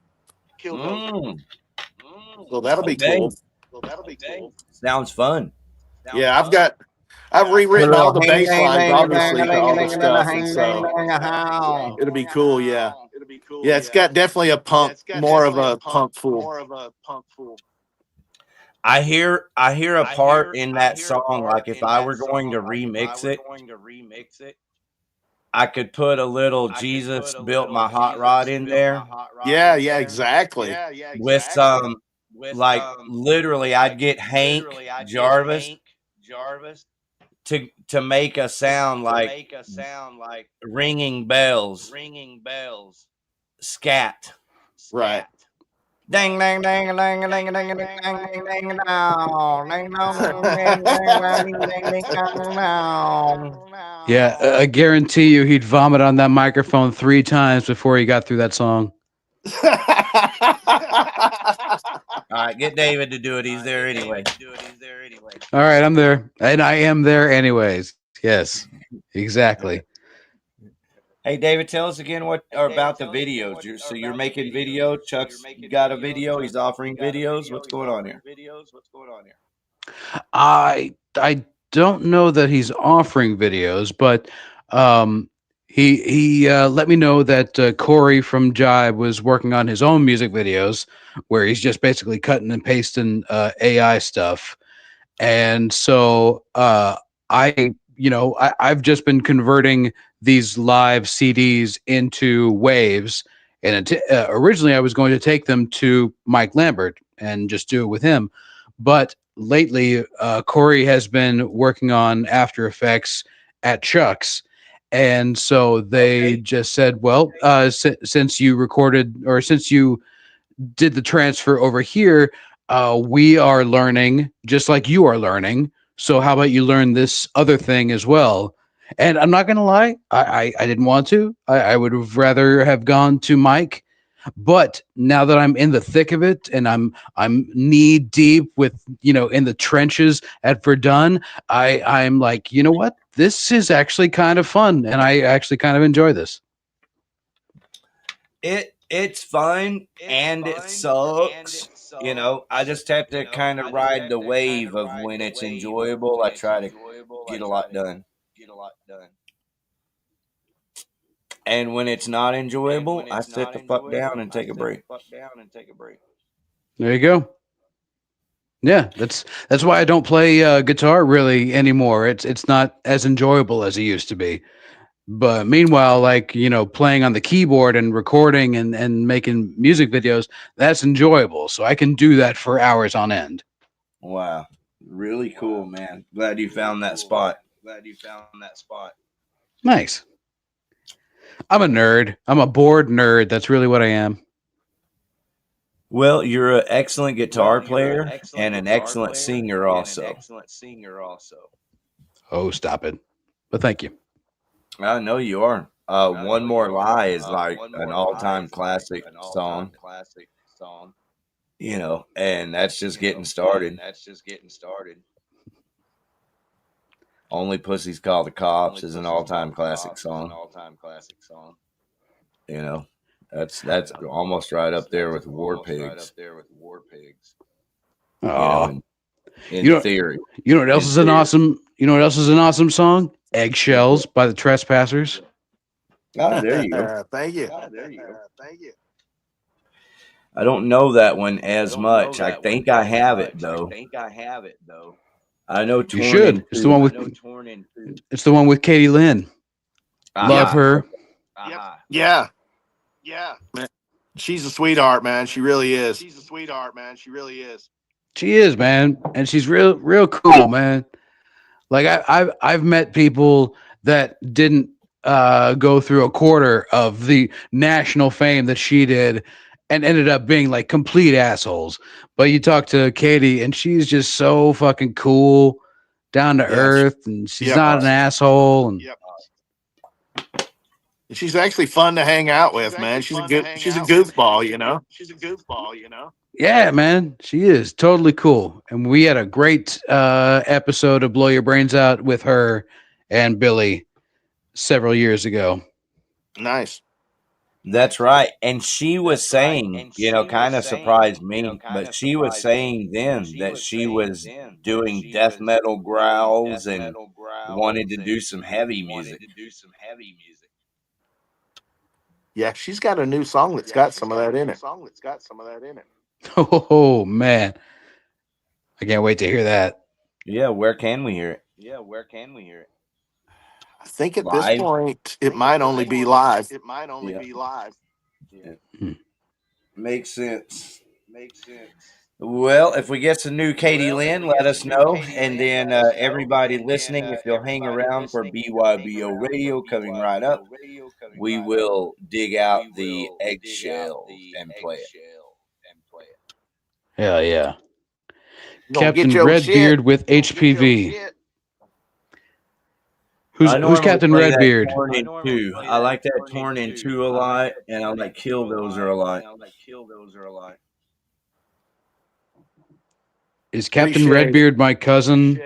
S9: So that'll be cool.
S2: Sounds fun.
S9: Yeah, I've rewritten all the bass lines, obviously, to all the stuff, and so it'll be cool. Yeah. Yeah, it's got definitely a punk, more of a punk fool.
S2: I hear a part in that song, like if I were going to remix it, I could put a little Jesus Built My Hot Rod in there.
S9: Yeah, exactly.
S2: With some, like, literally, I'd get Hank Jarvis to make a sound like ringing bells. Scat.
S9: Right.
S2: Dang dang dang dang dang dang dang dang dang dang.
S3: Yeah, I guarantee you he'd vomit on that microphone 3 times before he got through that song.
S2: All right, get David to do it. He's there anyway.
S3: All right, I'm there. And I am there anyways. Yes, exactly.
S2: Hey, David, tell us again about the videos. So you're making videos. Chuck's got a video. He's offering videos. What's going on here?
S3: I don't know that he's offering videos, but he let me know that Corey from Jive was working on his own music videos where he's just basically cutting and pasting AI stuff. And so I've just been converting these live CDs into waves. And originally I was going to take them to Mike Lambert and just do it with him. But lately, Corey has been working on After Effects at Chuck's. And so they just said, well, since you recorded, or since you did the transfer over here, we are learning just like you are learning. So how about you learn this other thing as well? And I'm not going to lie, I didn't want to. I would have rather have gone to Mike. But now that I'm in the thick of it and I'm knee deep with, in the trenches at Verdun, I'm like, you know what? This is actually kind of fun. And I actually kind of enjoy this.
S2: It's fun and it sucks. I just have to kind of ride the wave of when it's enjoyable. I try to get a lot done. And when it's not enjoyable, I sit the fuck down and take a break.
S3: There you go. Yeah, that's why I don't play guitar really anymore. It's not as enjoyable as it used to be. But meanwhile, like, playing on the keyboard and recording and making music videos, that's enjoyable. So I can do that for hours on end.
S2: Wow. Really cool, man. Glad you found that spot.
S3: Nice. I'm a nerd. I'm a bored nerd. That's really what I am.
S2: Well, you're an excellent guitar player and an excellent singer also.
S3: Oh, stop it. But thank you.
S2: I know you are. One More Lie is like an all-time classic song. And that's just getting started. Only Pussies Call the Cops is an all-time classic song. That's almost right up there with War Pigs.
S3: Oh,
S2: In theory.
S3: You know what else is an awesome? You know what else is an awesome song? Eggshells by the Trespassers.
S2: Oh, there you go.
S9: Thank you.
S2: I don't know that one as much. I think I have it though. I know
S3: You should. It's the one with. It's the one with Katie Lynn. Love her.
S9: Yeah. Man, she's a sweetheart, man. She really is.
S3: She is, man, and she's real cool, man. Like I've met people that didn't go through a quarter of the national fame that she did, and ended up being like complete assholes. But you talk to Katie, and she's just so fucking cool, down to earth, and she's not an asshole. And
S9: she's actually fun to hang out with, man. She's a goofball,
S3: yeah, man, she is totally cool. And we had a great episode of Blow Your Brains Out with her and Billy several years ago.
S9: Nice.
S2: That's right. And she was saying, kind of surprised me, but she was saying then that she was doing death metal growls and wanted to do some heavy music.
S9: Yeah, she's got a new song that's got some of that in it.
S3: Oh, man. I can't wait to hear that.
S2: Yeah, where can we hear it?
S9: I think at this point, it might only be live.
S2: Yeah. Makes sense. Well, if we get some new Katie Lynn, let us know. And then everybody listening, if you'll hang around for BYBO Radio coming right up, we will dig out the eggshell and play it.
S3: Hell yeah. Captain Redbeard with HPV. Who's Captain Redbeard?
S2: I like that Torn in Two a lot, and I like Killdozer a lot.
S3: Is Captain Redbeard my cousin?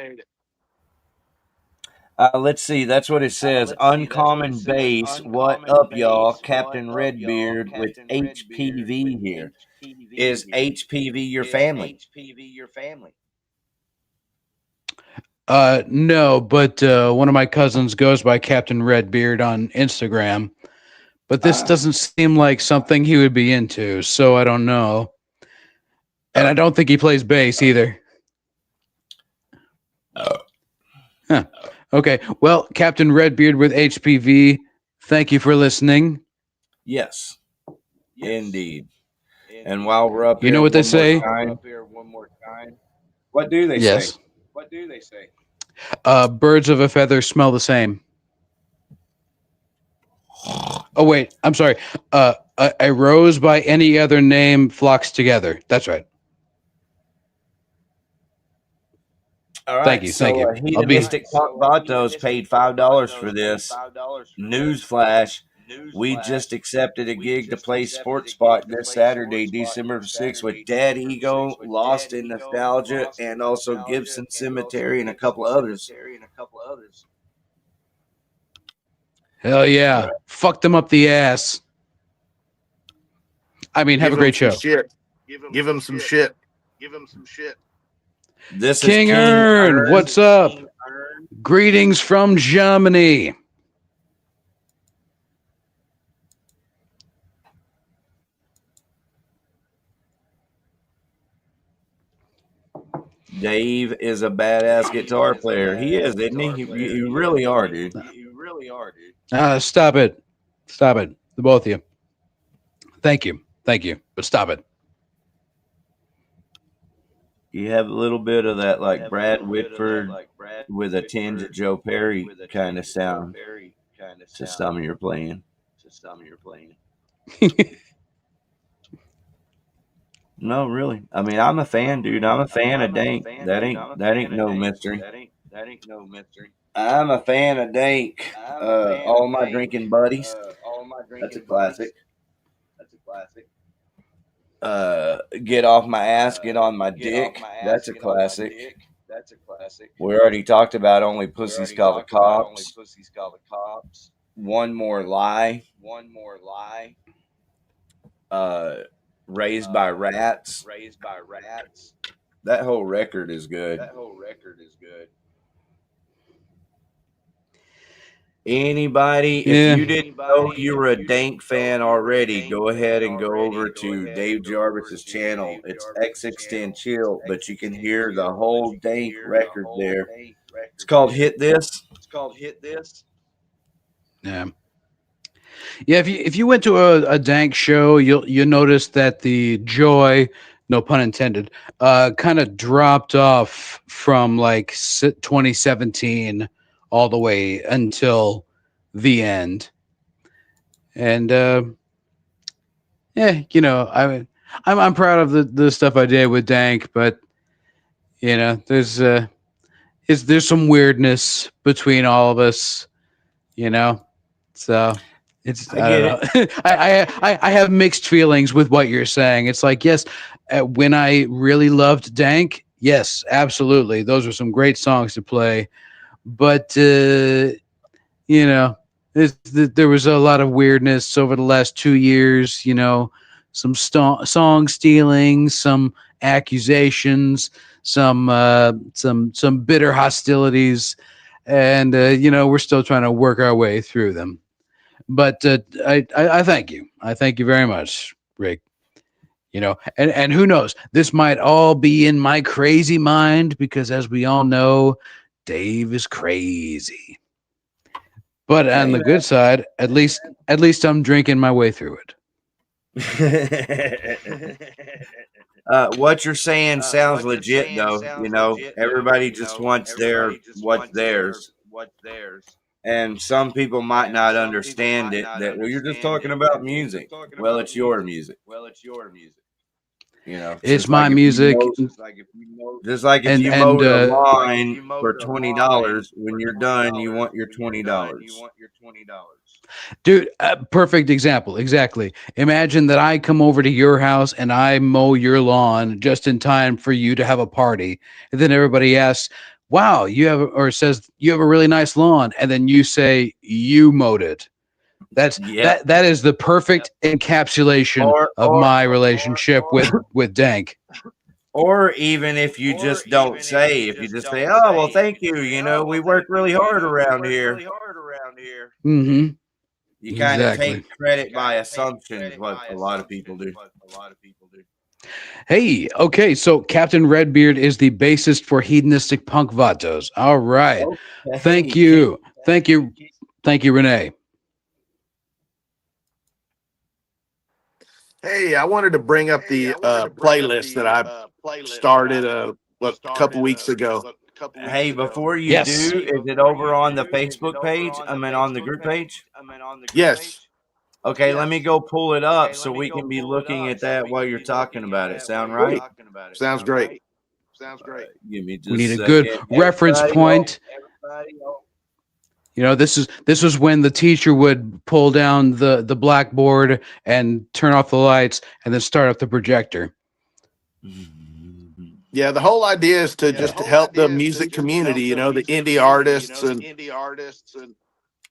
S2: Let's see. That's what it says. Uncommon Bass. What up, y'all? Captain Redbeard with HPV here. Is HPV your family?
S3: No, but one of my cousins goes by Captain Redbeard on Instagram. But this doesn't seem like something he would be into, so I don't know. And I don't think he plays bass either. Huh. Okay. Well, Captain Redbeard with HPV, thank you for listening.
S2: Yes, indeed. And while we're up,
S3: you know what they say?
S2: What do they say?
S3: Birds of a feather smell the same. Oh wait, I'm sorry. A rose by any other name flocks together. That's right.
S2: All right.
S3: Thank you.
S2: So, Hedonistic Vatos paid $5 for this. Newsflash. We just accepted a gig to play Sports Spot this Saturday, December 6th, with Dead Ego, Lost in Nostalgia, and also Gibson Cemetery and a couple others.
S3: Hell yeah. Fuck them up the ass. I mean, have a great show.
S9: Give him some shit.
S2: This
S3: King
S2: is
S3: Ern. What's up? Greetings from Germany.
S2: Dave is a badass guitar player. He is, isn't he? You really are, dude.
S3: Stop it. Stop it. The both of you. Thank you. But stop it.
S2: You have a little bit of that like Brad Whitford with a tinge of Joe Perry kind of sound to some of your playing. No, really. I mean, I'm a fan, dude. I'm a fan of Dank. That ain't no mystery. I'm a fan of Dank. All my drinking buddies. That's a classic. Get off my ass, get on my dick. That's a classic. We already talked about Only Pussies Call the Cops. One More Lie. Raised by Rats. That whole record is good. Anybody, if you didn't know you were a Dank fan already, go ahead and go over to Dave Jarvis's channel. It's X610 Chill, but you can hear the whole Dank record there. It's called Hit This.
S3: Yeah. Yeah, if you went to a Dank show, you'll notice that the joy, no pun intended, kind of dropped off from like 2017 all the way until the end. And yeah, you know, I'm proud of the stuff I did with Dank, but you know, there's some weirdness between all of us, you know, so. I don't know. I have mixed feelings with what you're saying. It's like, yes, when I really loved Dank, yes, absolutely. Those were some great songs to play. But, you know, there was a lot of weirdness over the last 2 years, you know, some song stealing, some accusations, some bitter hostilities. And, you know, we're still trying to work our way through them. But I thank you. I thank you very much, Rick. You know, and who knows? This might all be in my crazy mind because, as we all know, Dave is crazy. But on the good side, at least I'm drinking my way through
S2: it. What you're saying sounds legit, though. You know, everybody just wants what's theirs. And some people might not understand it. That well, you're just talking about music. Well, it's your music. You know,
S3: it's my music.
S2: Just like if you mowed a lawn for $20, when you're done, you want your $20.
S3: Dude, perfect example. Exactly. Imagine that I come over to your house and I mow your lawn just in time for you to have a party. And then everybody asks, wow, says you have a really nice lawn. And then you say you mowed it. That is the perfect encapsulation of my relationship with Dank.
S2: Or even if you just don't say, if you just say, oh, well, thank you. You know, we work really hard around here.
S3: Mm-hmm.
S2: You kind of take credit by assumption is what a lot of people do.
S3: Hey, okay, so Captain Redbeard is the bassist for Hedonistic Punk Vatos. All right. Okay. Thank you, Renee.
S9: Hey, I wanted to bring up the playlist that I started a couple weeks ago.
S2: Hey, before you do, is it over on the Facebook page? I mean, on the group page?
S9: Yes.
S2: Okay, let me go pull it up so we can be looking at that while you're talking about it. Sound right?
S9: Sounds great.
S2: Give me just
S3: we need a good reference point. You know, this was when the teacher would pull down the blackboard and turn off the lights and then start up the projector.
S9: Yeah, the whole idea is to just help the music community, you know, the indie artists and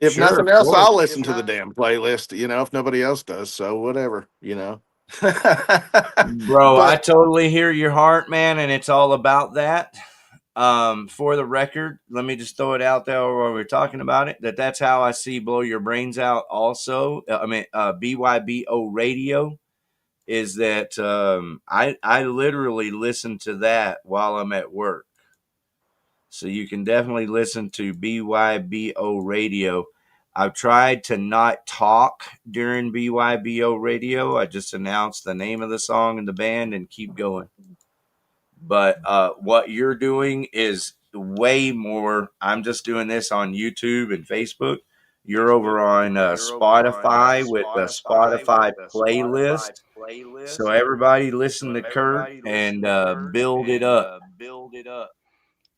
S9: if nothing else, I'll listen to the damn playlist, you know, if nobody else does. So whatever, you know.
S2: Bro, I totally hear your heart, man, and it's all about that. For the record, let me just throw it out there while we're talking about it, that's how I see Blow Your Brains Out also. I mean, BYBO radio is that I literally listen to that while I'm at work. So you can definitely listen to BYBO radio. I've tried to not talk during BYBO radio. I just announce the name of the song and the band and keep going. But what you're doing is way more. I'm just doing this on YouTube and Facebook. You're over on Spotify with the Spotify playlist. So everybody listen to Kurt and build it up.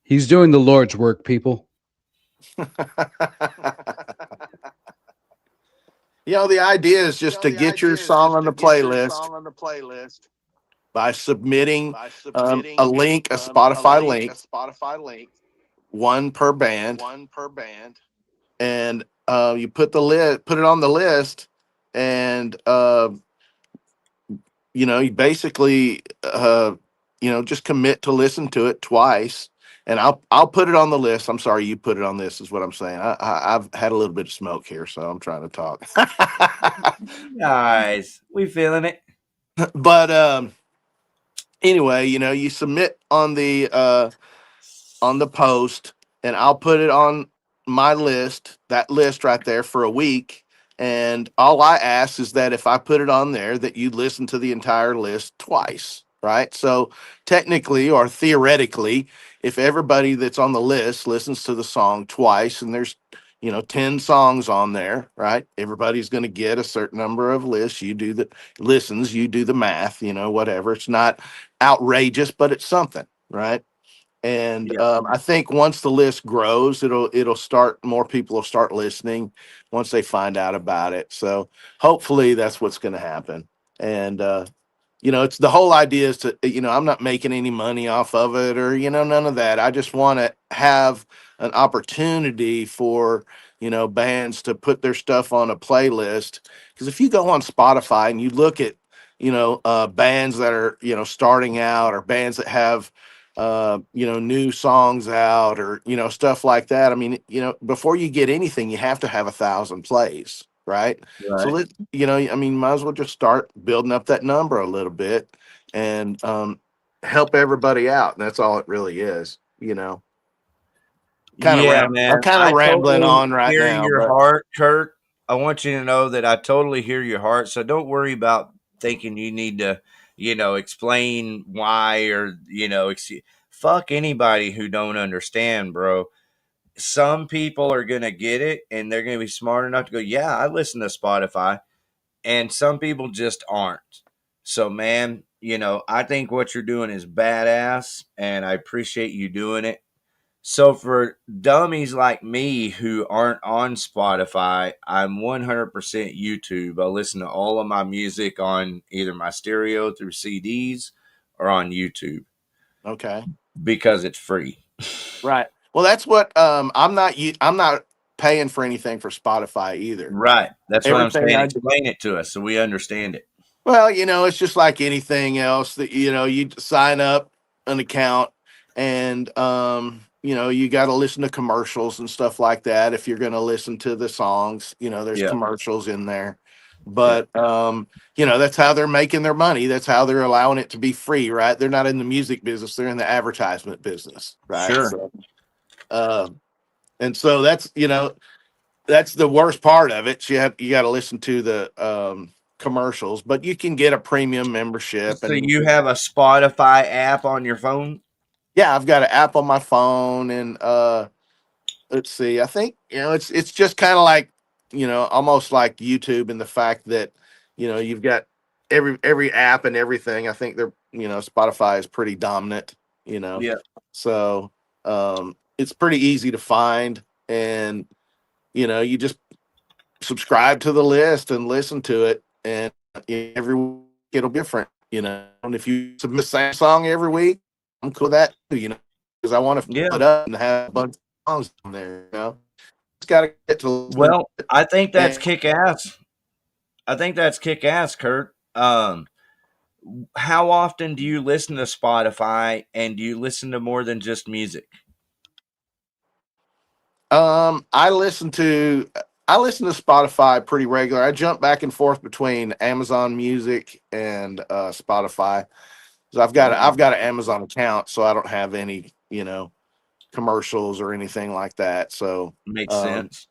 S3: He's doing the Lord's work, people.
S9: The idea is just to get your song on the playlist by submitting a link, a Spotify link, one per band, and you put it on the list, and you basically just commit to listen to it twice. And I'll put it on the list. I'm sorry, you put it on this is what I'm saying. I've had a little bit of smoke here, so I'm trying to talk.
S2: Nice, we feeling it.
S9: But anyway, you submit on the post, and I'll put it on my list, that list right there, for a week. And all I ask is that if I put it on there, that you listen to the entire list twice, right? So technically or theoretically, if everybody that's on the list listens to the song twice, and there's 10 songs on there, right? Everybody's going to get a certain number of lists. You do the listens, you do the math, whatever. It's not outrageous, but it's something, right? And I think once the list grows, it'll start, more people will start listening once they find out about it. So hopefully that's what's going to happen. And it's the whole idea is to, I'm not making any money off of it, or none of that. I just want to have an opportunity for bands to put their stuff on a playlist. Because if you go on Spotify and you look at bands that are starting out, or bands that have new songs out, or stuff like that, I mean, before you get anything, you have to have 1,000 plays, right? So might as well just start building up that number a little bit, and help everybody out. And that's all it really is.
S2: Man.
S9: I'm kind of rambling on right
S2: hear
S9: now.
S2: Your heart, Kurt. I want you to know that I totally hear your heart. So don't worry about thinking you need to, explain why, or fuck anybody who don't understand, bro. Some people are gonna get it, and they're gonna be smart enough to go, yeah, I listen to Spotify, and some people just aren't. So, man, I think what you're doing is badass, and I appreciate you doing it. So for dummies like me who aren't on Spotify, I'm 100% YouTube. I listen to all of my music on either my stereo through CDs or on YouTube.
S9: Okay.
S2: Because it's free.
S9: Right. Well, that's what I'm not paying for anything for Spotify either.
S2: Right. That's what I'm saying. Explain it to us so we understand it.
S9: Well, it's just like anything else that, you sign up an account, and, you got to listen to commercials and stuff like that. If you're going to listen to the songs, there's commercials in there, but, that's how they're making their money. That's how they're allowing it to be free, right? They're not in the music business. They're in the advertisement business, right?
S2: Sure.
S9: So, and so that's, that's the worst part of it. You got to listen to the, commercials, but you can get a premium membership.
S2: So you have a Spotify app on your phone?
S9: Yeah, I've got an app on my phone, and let's see. I think it's just kind of like almost like YouTube, in the fact that you've got every app and everything. I think they're Spotify is pretty dominant.
S2: Yeah.
S9: So it's pretty easy to find, and you just subscribe to the list and listen to it. And every week it'll be different, and if you submit the same song every week, I'm cool with that too, because I want to fill it up and have a bunch of songs on there, It's got to get to.
S2: Well, I think that's kick ass. I think that's kick ass, Kurt. How often do you listen to Spotify, and do you listen to more than just music?
S9: I listen to Spotify pretty regular. I jump back and forth between Amazon Music and Spotify. So I've got an Amazon account, so I don't have any commercials or anything like that. So
S2: makes sense.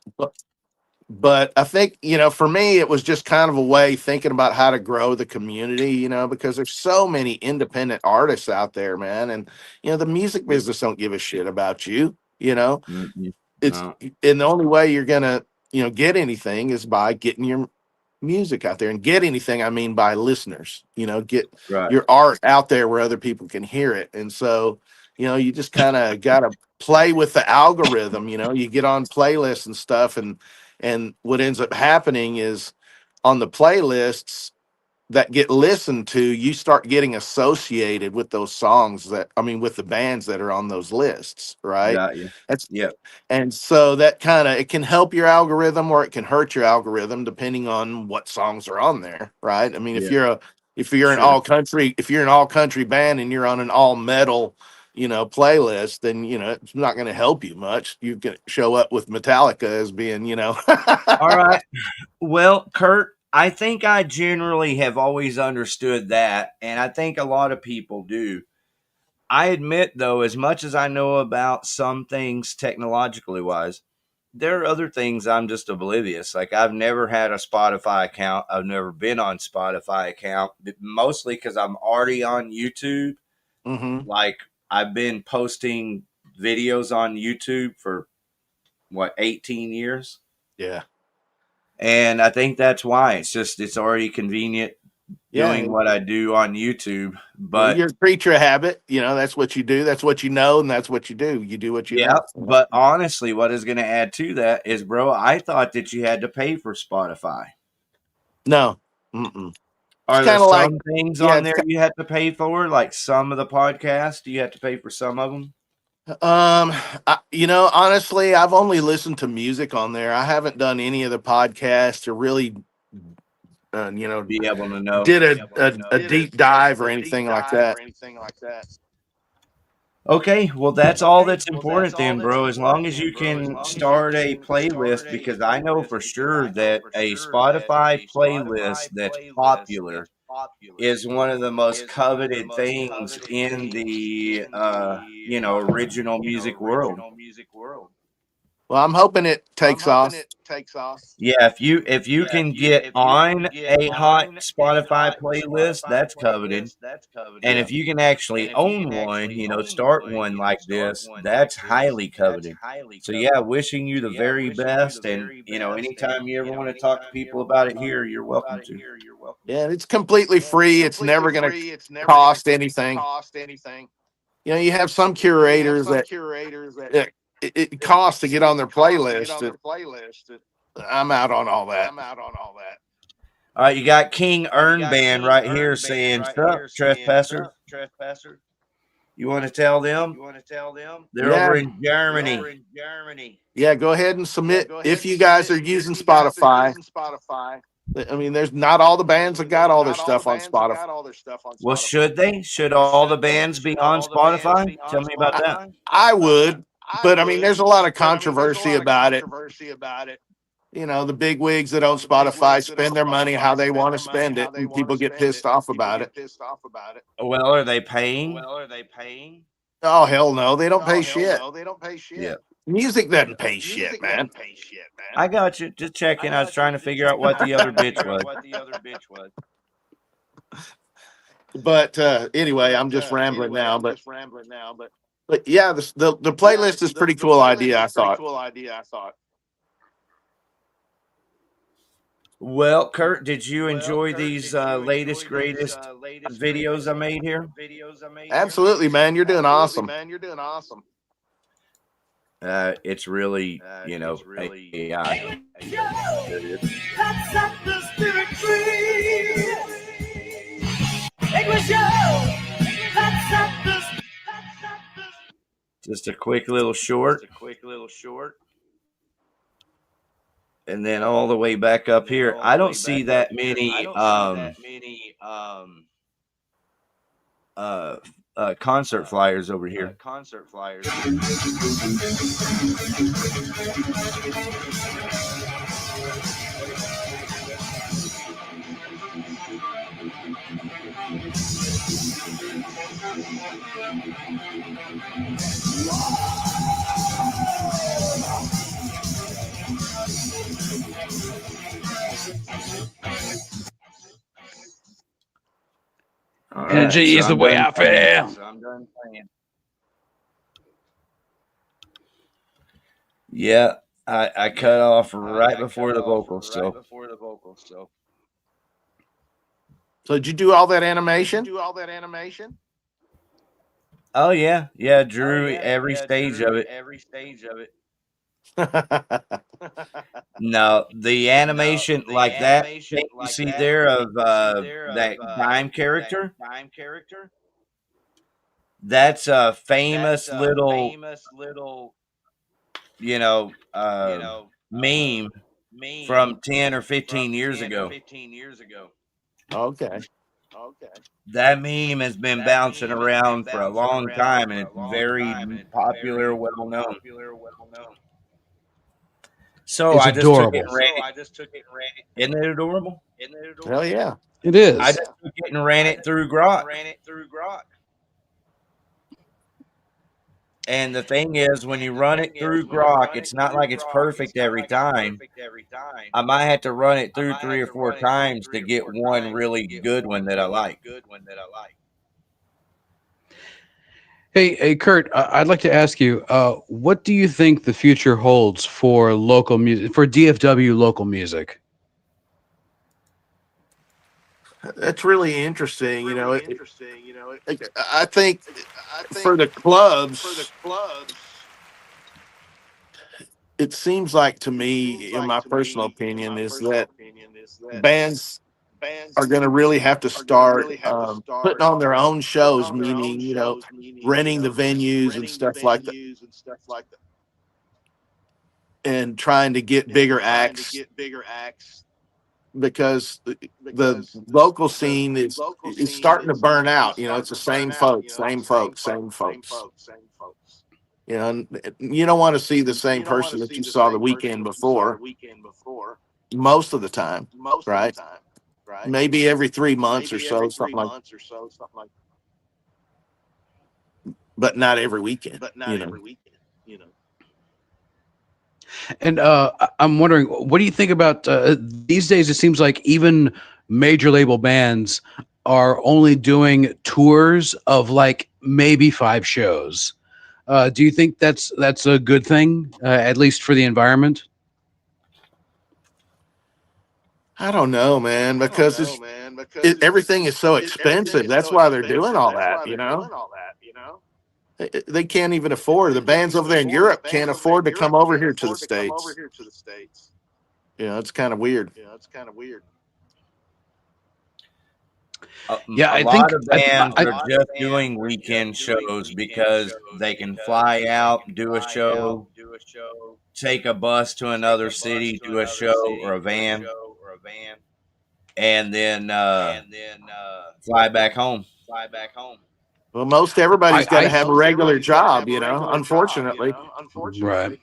S9: But I think, for me, it was just kind of a way thinking about how to grow the community, because there's so many independent artists out there, man. And, the music business don't give a shit about you,
S2: Mm-mm.
S9: it's,
S2: No.
S9: and the only way you're going to, get anything is by getting your music out there. And get anything, I mean, by listeners, get
S2: Right.
S9: your art out there where other people can hear it. And so, you just kind of got to play with the algorithm. You get on playlists and stuff, and what ends up happening is on the playlists that get listened to, you start getting associated with those songs with the bands that are on those lists, right?
S2: Got you.
S9: That's
S2: Yep.
S9: And so that it can help your algorithm or it can hurt your algorithm depending on what songs are on there, right? I mean, if
S2: Yeah.
S9: you're an
S2: Sure.
S9: all country band and you're on an all metal, playlist, then it's not going to help you much. You can show up with Metallica as being,
S2: All right. Well, Kurt, I think I generally have always understood that, and I think a lot of people do. I admit, though, as much as I know about some things technologically wise, there are other things I'm just oblivious. Like, I've never had a Spotify account. I've never been on Spotify account, mostly because I'm already on YouTube.
S9: Mm-hmm.
S2: Like, I've been posting videos on YouTube for 18 years.
S9: Yeah.
S2: And I think that's why it's already convenient doing what I do on YouTube. But
S9: you're a creature of habit. That's what you do. That's what you know, and that's what you do. You do what you know.
S2: But honestly, what is going to add to that is, bro, I thought that you had to pay for Spotify.
S9: No. Mm-mm.
S2: Are there some things on there you have to pay for? Like some of the podcasts, do you have to pay for some of them?
S9: Honestly, I've only listened to music on there. I haven't done any of the podcasts to really,
S2: be able to know.
S9: Did a deep dive or anything like that.
S2: Okay, well, that's all that's important then, bro. As long as you can start a playlist, because I know for sure that a Spotify playlist that's popular is one of the most coveted things in the original music world.
S9: Well, I'm hoping it takes off.
S2: Yeah, if you can get on a hot Spotify playlist, that's coveted. And if you can actually own one, start one like this, that's highly coveted. So yeah, wishing you the very best. And anytime you ever want to talk to people about it here, you're welcome to.
S9: Yeah, it's completely free. It's never going to cost anything. You have some curators that it costs to get on their playlist. I'm out on all that.
S2: All right, you got King Earnband right here saying, "Sup, trespasser." You want to tell them? They're over in Germany.
S9: Yeah, go ahead and submit if you guys are using Spotify. I mean, there's not all the bands that got all their stuff on Spotify.
S2: Well, should they? Should all the bands be on Spotify? Tell me about that.
S9: I would, but I mean, there's a lot of controversy about it. The big wigs that own Spotify spend their money how they want to spend it, and people get pissed off about it.
S2: Well, are they paying?
S9: Oh, hell no. They don't pay shit.
S2: Yeah.
S9: Music doesn't pay shit, man.
S2: I got you. Just checking. I was trying to figure out what the other bitch was.
S9: But anyway, I'm just rambling now. But yeah, the playlist is pretty cool idea, I thought.
S2: Well, Kurt, did you enjoy these latest, greatest videos I made here?
S9: Absolutely, man. You're doing awesome.
S2: It's really, AI. Just a quick little short. And then all the way back up here. I don't see that many concert flyers over here.
S3: Energy is the way I feel.
S2: So I'm done playing. Yeah, I cut off right before the vocals.
S9: So did you do all that animation?
S2: Oh yeah, Drew every stage of it. No, the animation like that thing you see there of that dime character. That's a famous little, meme from 10 or 15 years ago.
S9: Okay.
S2: That meme has been bouncing around for a long time, and it's very popular, well known. So
S3: It's
S2: I just took it
S3: adorable.
S2: and ran it. Isn't it adorable?
S9: Hell yeah.
S3: It is.
S2: I just took it and ran it through Grok. And the thing is, when you run it through Grok, it's not like it's perfect every time. I might have to run it through 3 or 4 times to get one really good one that I like.
S3: Hey, Kurt, I'd like to ask you, what do you think the future holds for local music, for DFW local music?
S9: That's really interesting. I think for the clubs, it seems like to me, in my personal opinion, is that bands are going to really have to start putting on their own shows, meaning, renting the venues and stuff like that, and trying to get bigger acts, because the local scene is starting to burn out. It's the same folks. And you don't want to see the same person that you saw the weekend before most of the time, right? Maybe every 3 months or so, something like that. But not every weekend.
S3: And I'm wondering, what do you think about these days? It seems like even major label bands are only doing tours of like maybe 5 shows. Do you think that's a good thing, at least for the environment?
S9: I don't know, man, because everything is so expensive. That's why they're doing all that, They can't even afford. The bands over there in Europe can't afford to come over here to the States. It's kind of weird.
S2: A lot of bands are just doing weekend shows because they can fly out, do a show, take a bus to another city, do a show or a van, and then fly back home.
S9: Well, most everybody's got to have a regular job, unfortunately.
S3: Right.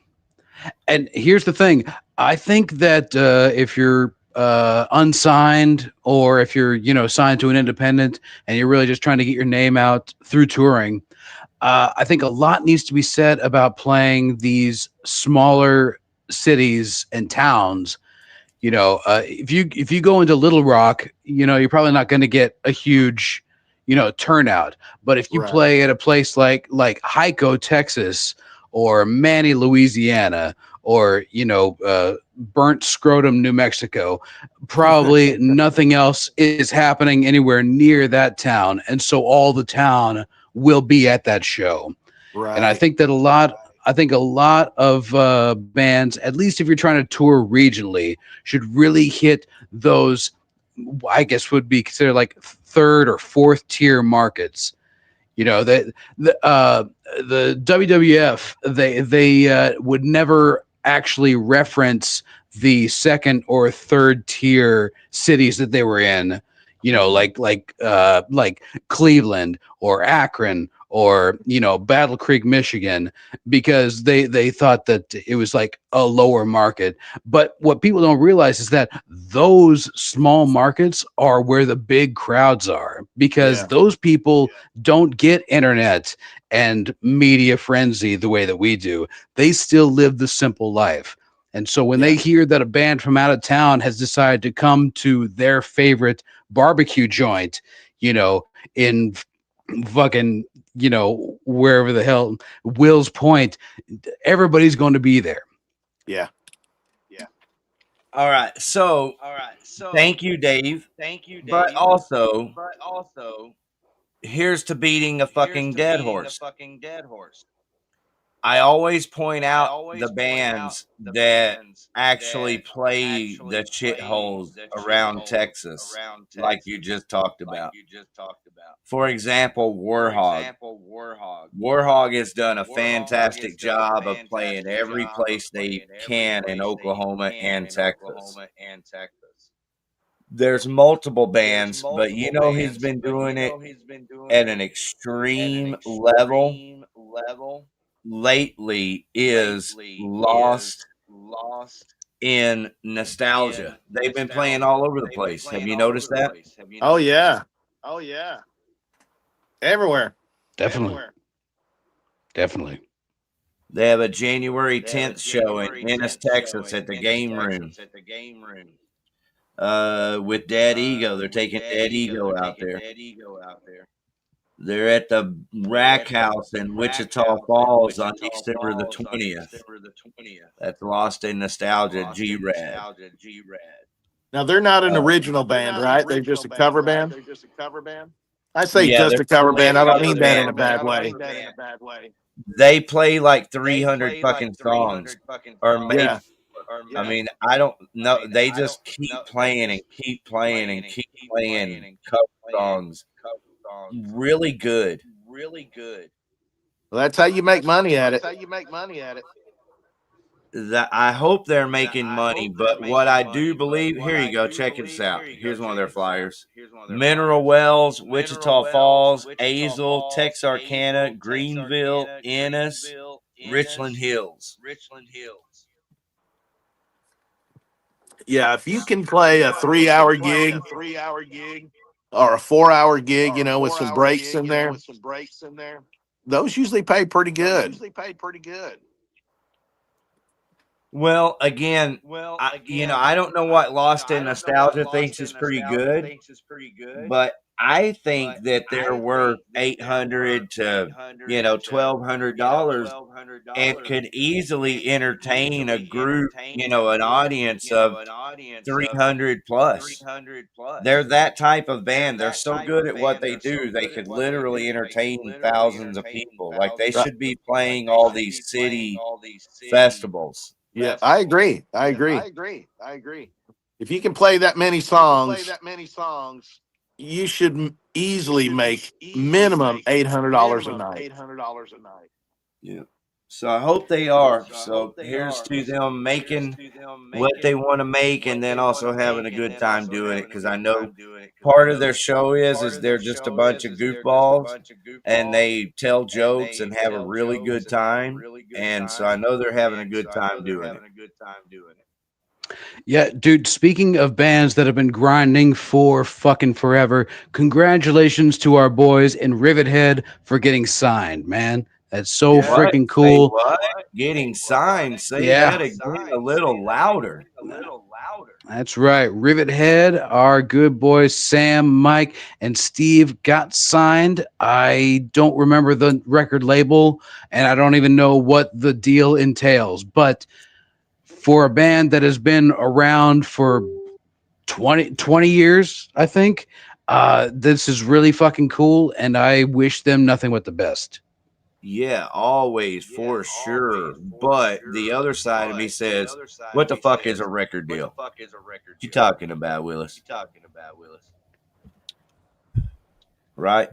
S3: And here's the thing. I think that if you're unsigned, or if you're, signed to an independent and you're really just trying to get your name out through touring, I think a lot needs to be said about playing these smaller cities and towns. If you go into Little Rock, you're probably not going to get a huge turnout. But if you play at a place like Hyco, Texas, or Manny, Louisiana, or Burnt Scrotum, New Mexico, probably nothing else is happening anywhere near that town, and so all the town will be at that show. Right. And I think that a lot of bands, at least if you're trying to tour regionally, should really hit those, I guess would be considered like 3rd or 4th tier markets. The WWF, they would never actually reference the 2nd or 3rd tier cities that they were in, like Cleveland or Akron or Battle Creek, Michigan, because they thought that it was like a lower market. But what people don't realize is that those small markets are where the big crowds are, because those people don't get internet and media frenzy the way that we do. They still live the simple life. And so when they hear that a band from out of town has decided to come to their favorite barbecue joint, in fucking, wherever the hell, Will's Point, everybody's going to be there.
S9: Yeah.
S2: All right. So thank you, Dave. But also, here's to beating a fucking dead horse. I always point out the bands that actually play the shitholes around Texas, like you just talked about. For example, Warhog. Warhog has done a fantastic job of playing every place they can in Oklahoma and Texas. There's multiple bands, but he's been doing it at an extreme level lately is Lost in Nostalgia. They've been playing all over the place. Have you noticed that?
S9: Oh yeah. Everywhere.
S3: Definitely.
S2: They have a January 10th show in Ennis, Texas at the Game Room. With Dad Ego. They're taking Dad Ego out there. They're at the Rack House in Wichita Falls on December the 20th. That's Lost in Nostalgia, G-Rad.
S9: Now they're not an original band, right? They're just a cover band. I say
S2: Yeah,
S9: just a cover band. I don't mean that in a bad way.
S2: They play like 300 fucking songs. Or maybe, I mean, I don't know. They just keep playing and keep playing and keep playing cover songs. Really good.
S9: Well, that's how you make money at it.
S2: I hope they're making money, but what I do believe, here you go, check this out. Here's one of their flyers. Mineral Wells, Wichita Falls, Azle, Texarkana, Greenville, Ennis, Richland Hills.
S9: Yeah, if you can play a 3-hour gig or a 4-hour gig, with some breaks in there, those usually pay pretty good.
S2: Well, again, I don't know what Lost in Nostalgia thinks is pretty good, but I think that they're worth $800 to $1,200 and could easily entertain a group, an audience of 300 plus. They're that type of band. They're so good at what they do. They could literally entertain thousands of people. Like they should be playing all these city festivals.
S9: Yeah, I agree. If you can play that many songs, you should easily make minimum $800 a night.
S2: Yeah. So I hope they are. So here's to them making what they want to make and then also having a good time doing it. Because I know part of their show is they're just a bunch of goofballs and they tell jokes and have a really good time. And so I know they're having a good time doing it.
S3: Yeah, dude, speaking of bands that have been grinding for fucking forever, congratulations to our boys in Rivethead for getting signed, man. That's so freaking cool.
S2: Say what? Getting signed. Say that again a little louder.
S3: That's right. Rivethead, our good boys Sam, Mike, and Steve got signed. I don't remember the record label, and I don't even know what the deal entails. But for a band that has been around for 20 years, I think, this is really fucking cool, and I wish them nothing but the best.
S2: Yeah, always, for sure. But the other side of me says, what the fuck is a record deal? What you talking about, Willis? Right?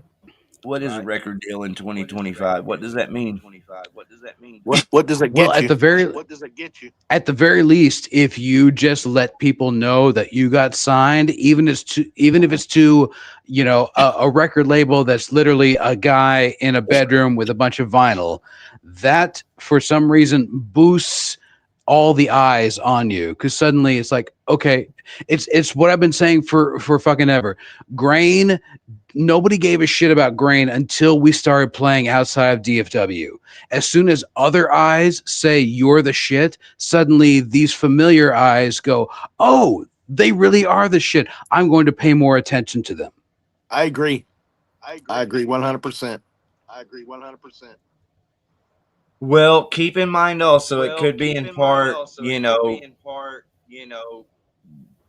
S2: What is a record deal in 2025? What does that mean?
S9: What does it get you?
S3: At the very least, if you just let people know that you got signed, even if it's to a record label that's literally a guy in a bedroom with a bunch of vinyl, that for some reason boosts all the eyes on you, because suddenly it's like, okay, it's what I've been saying for fucking ever. Grain. Nobody gave a shit about Grain until we started playing outside of DFW. As soon as other eyes say you're the shit, suddenly these familiar eyes go, oh, they really are the shit. I'm going to pay more attention to them.
S9: I agree. I agree 100%.
S2: Well, keep in mind also, it could be in part,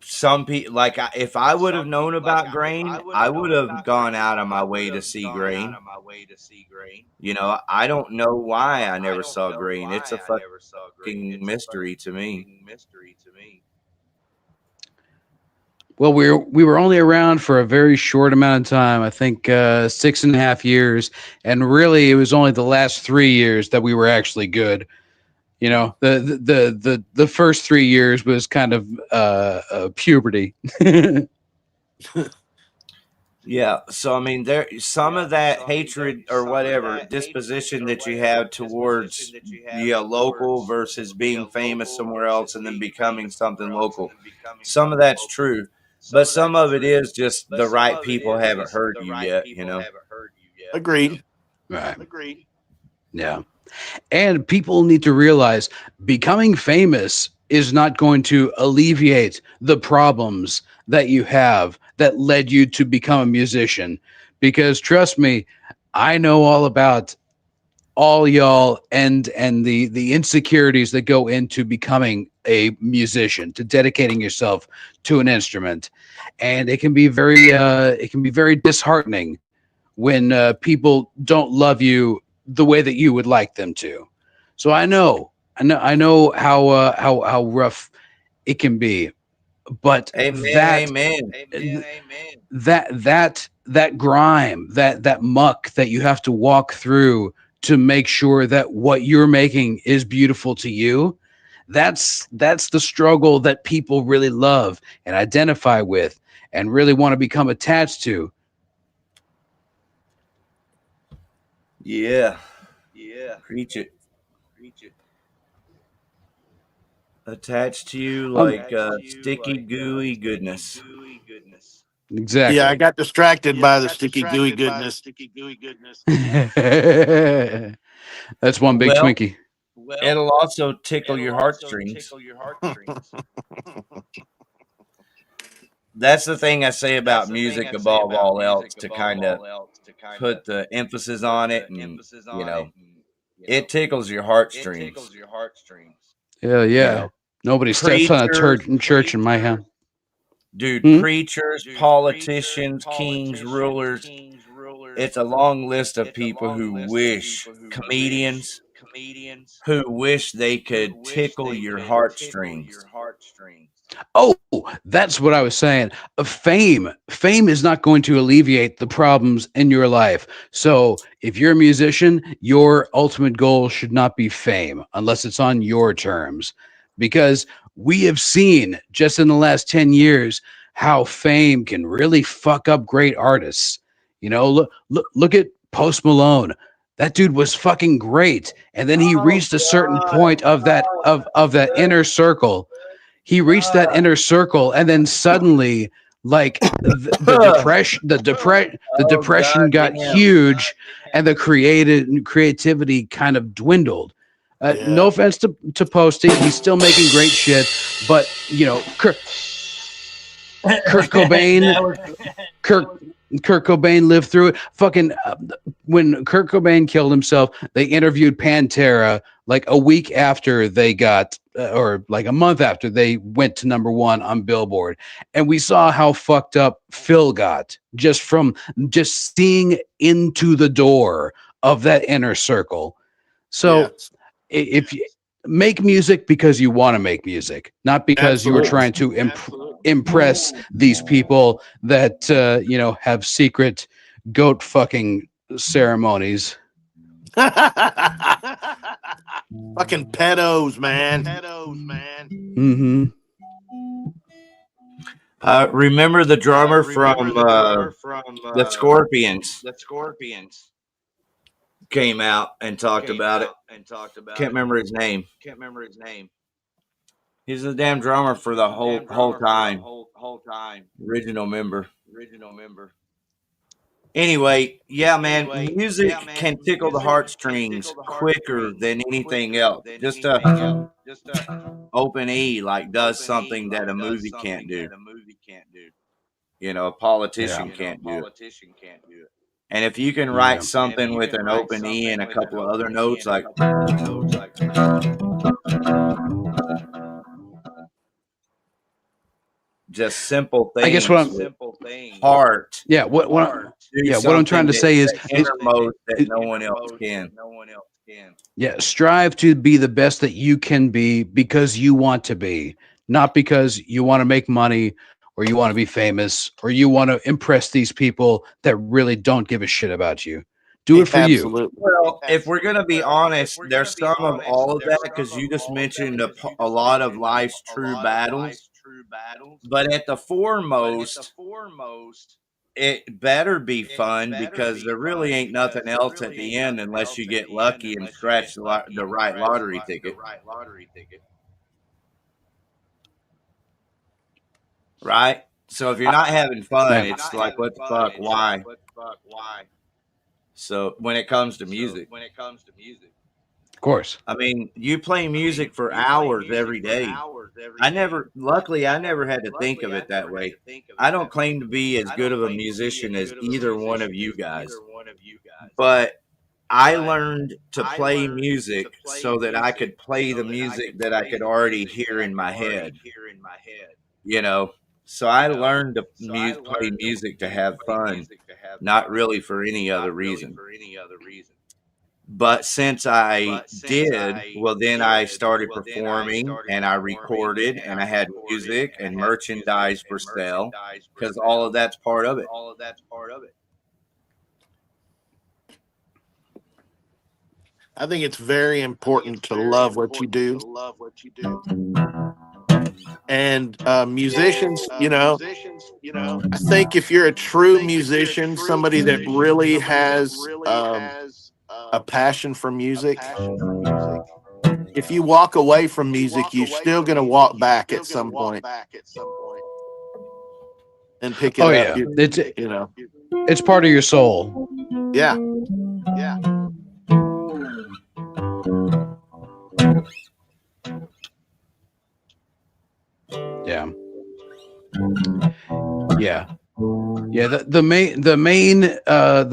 S2: some people like if I would have known about grain, I would have gone out of my way to see grain. I don't know why I never saw grain. It's a fucking mystery to me.
S3: Well, we were only around for a very short amount of time. I think 6.5 years, and really, it was only the last 3 years that we were actually good. The first 3 years was kind of puberty.
S2: Yeah, so I mean, some of that hatred or whatever disposition that you have towards local versus being famous somewhere else and then becoming something local. Some of that's true, but some of it is just the right people haven't heard you yet.
S9: Agreed.
S3: Right. Yeah. And people need to realize becoming famous is not going to alleviate the problems that you have that led you to become a musician. Because trust me, I know all about all y'all and the insecurities that go into becoming a musician, to dedicating yourself to an instrument. And it can be very disheartening when people don't love you the way that you would like them to. So I know how rough it can be, but
S2: Amen.
S3: that grime, that muck that you have to walk through to make sure that what you're making is beautiful to you, that's the struggle that people really love and identify with and really want to become attached to.
S2: Yeah. Preach it. Attached to you like sticky, gooey goodness.
S3: Exactly.
S9: Yeah, I got distracted by the sticky gooey goodness.
S3: That's one big Twinkie.
S2: It'll also tickle your heartstrings. That's the thing I say about music above all else, to kind of put the emphasis on it, and it tickles your heartstrings.
S3: Yeah, yeah. Nobody steps on a turd in church in my house.
S2: Dude, preachers, politicians, kings, rulers. It's a long list of people who wish, comedians, who wish they could tickle your heartstrings.
S3: Oh, that's what I was saying. Fame is not going to alleviate the problems in your life. So if you're a musician, your ultimate goal should not be fame unless it's on your terms, because we have seen just in the last 10 years how fame can really fuck up great artists. Look at Post Malone. That dude was fucking great, and then he reached a certain point of that inner circle. He reached that inner circle, and then suddenly, like the depression got huge, and the creativity kind of dwindled. No offense to Posty, he's still making great shit, but Kurt Cobain lived through it. Fucking when Kurt Cobain killed himself, they interviewed Pantera like a week after they got, or like a month after they went to #1 on Billboard, and we saw how fucked up Phil got just from just seeing into the door of that inner circle. So if you make music because you want to make music, not because you were trying to impress these people that have secret goat fucking ceremonies.
S9: Fucking pedos, man.
S3: Mm-hmm.
S2: Remember the drummer from the Scorpions? Came out and talked about it. Can't remember his name. He's the damn drummer for the whole time. Original member. Anyway, yeah, man, music can tickle the heartstrings quicker than anything else. Just a open E like does something that a movie can't do. A politician can't do it. And if you can write something with an open E and a couple of other notes, like just simple things.
S3: I guess what I'm
S2: heart.
S3: Yeah, what I'm trying to say is
S2: innermost that no one else can.
S3: Yeah, strive to be the best that you can be because you want to be, not because you want to make money or you want to be famous or you want to impress these people that really don't give a shit about you. Do it for you.
S9: Absolutely.
S2: Well, if we're going to be honest, there's some of all of that because you just mentioned a lot of life's true battles. But at the foremost, it better be fun because there really ain't nothing else at the end unless you get lucky and scratch the right lottery ticket. Right? So if you're not having fun, it's like, what the fuck? Why? So when it comes to music,
S3: Of course.
S2: I mean, you play music for hours every day. Luckily, I never had to think of it that way. I don't claim to be as good of a musician as either one of you guys, but I learned to play music so that I could play the music that I could already hear in my head. You know, so I learned to play music to have fun, not really for any other reason. But since I did, well, then I started performing and I recorded and I had music and merchandise for sale because all of that's part of it.
S9: I think it's very important to love what you do. And musicians, I think if you're a true musician, somebody that really has a passion for music, if you walk away from music, you're still going to walk back at some point and pick it up.
S3: Yeah. It's part of your soul.
S9: Yeah.
S3: Yeah. Yeah. Yeah. The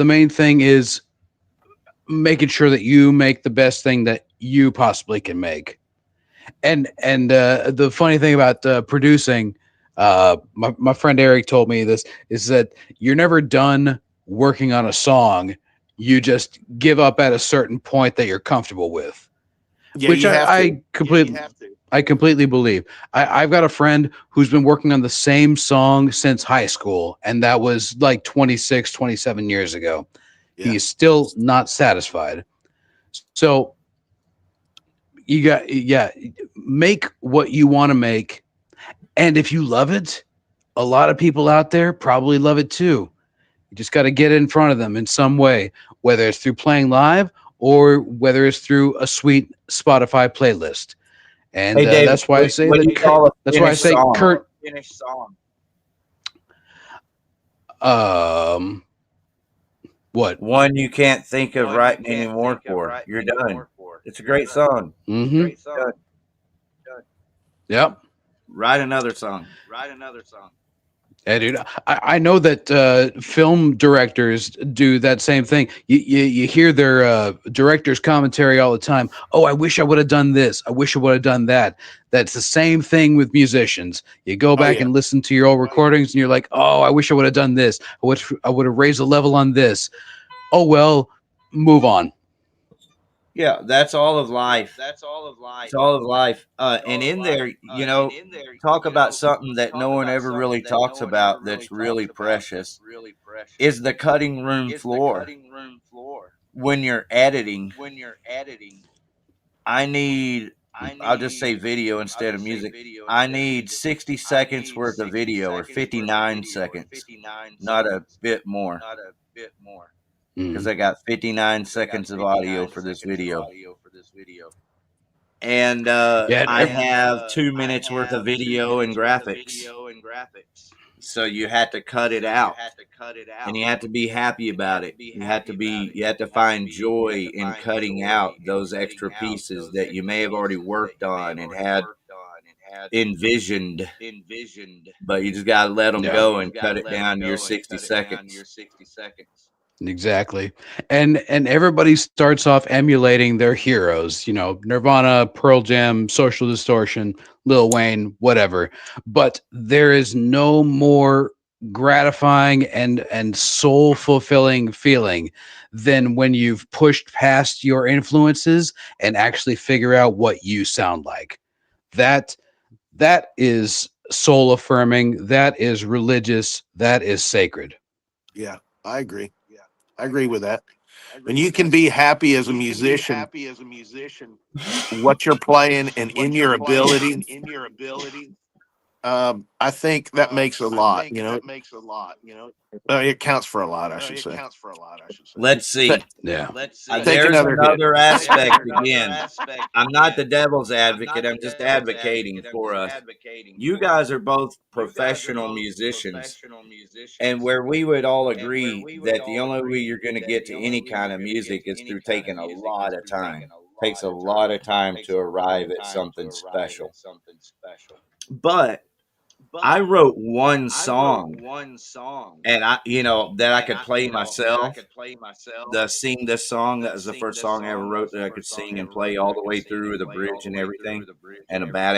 S3: main thing is making sure that you make the best thing that you possibly can make. And the funny thing about producing, my friend Eric told me this, is that you're never done working on a song. You just give up at a certain point that you're comfortable with.
S9: Yeah,
S3: which I completely believe. I've got a friend who's been working on the same song since high school, and that was like 26, 27 years ago. Yeah. He's still not satisfied. So make what you want to make. And if you love it, a lot of people out there probably love it too. You just got to get in front of them in some way, whether it's through playing live or whether it's through a sweet Spotify playlist. And
S2: hey, David,
S3: that's why I say that. That's why I say Kurt. What?
S2: One you can't think of writing any more for. You're done. It's a great song.
S3: Mm-hmm. Yep.
S2: Write another song.
S3: Yeah, dude. I know that film directors do that same thing. You hear their director's commentary all the time. Oh, I wish I would have done this. I wish I would have done that. That's the same thing with musicians. You go back and listen to your old recordings, and you're like, oh, I wish I would have done this. I would have raised the level on this. Oh, well, move on.
S2: Yeah, that's all of life. It's all of life. And in there, talk about something that no one ever really talks about that's really precious is the cutting room floor. When you're editing, I'll just say video instead of music. I need 60 seconds worth of video or 59 seconds, not a bit more. Because I got 59 seconds of audio for this video. And I have 2 minutes worth of video and graphics. So you had to cut it out. And you have to be happy about it. You have to find joy in cutting out those extra pieces that you may have already worked on and had envisioned. But you just got to let them go and cut it down to your 60 seconds.
S3: Exactly. And everybody starts off emulating their heroes, you know, Nirvana, Pearl Jam, Social Distortion, Lil Wayne, whatever. But there is no more gratifying and soul fulfilling feeling than when you've pushed past your influences and actually figure out what you sound like. That that is soul affirming, that is religious, that is sacred.
S9: Yeah, I agree. I agree with that. And you can be happy as a musician, what you're playing and in your ability. I think that makes a lot, you know. It counts for a lot, I should say.
S2: Let's see.
S3: Yeah.
S9: Take
S2: There's
S9: another hit.
S2: another aspect again. I'm not the devil's advocate. I'm just advocating for us. You guys are both professional musicians, and where we would all agree that the only way you're going to get to any kind of music is through taking a lot of time. Takes a lot of time to arrive at something special. But I wrote one song, and that I could play myself. Sing this song, that was the first song I ever wrote that I could sing and play all the way through the bridge and everything, and a badass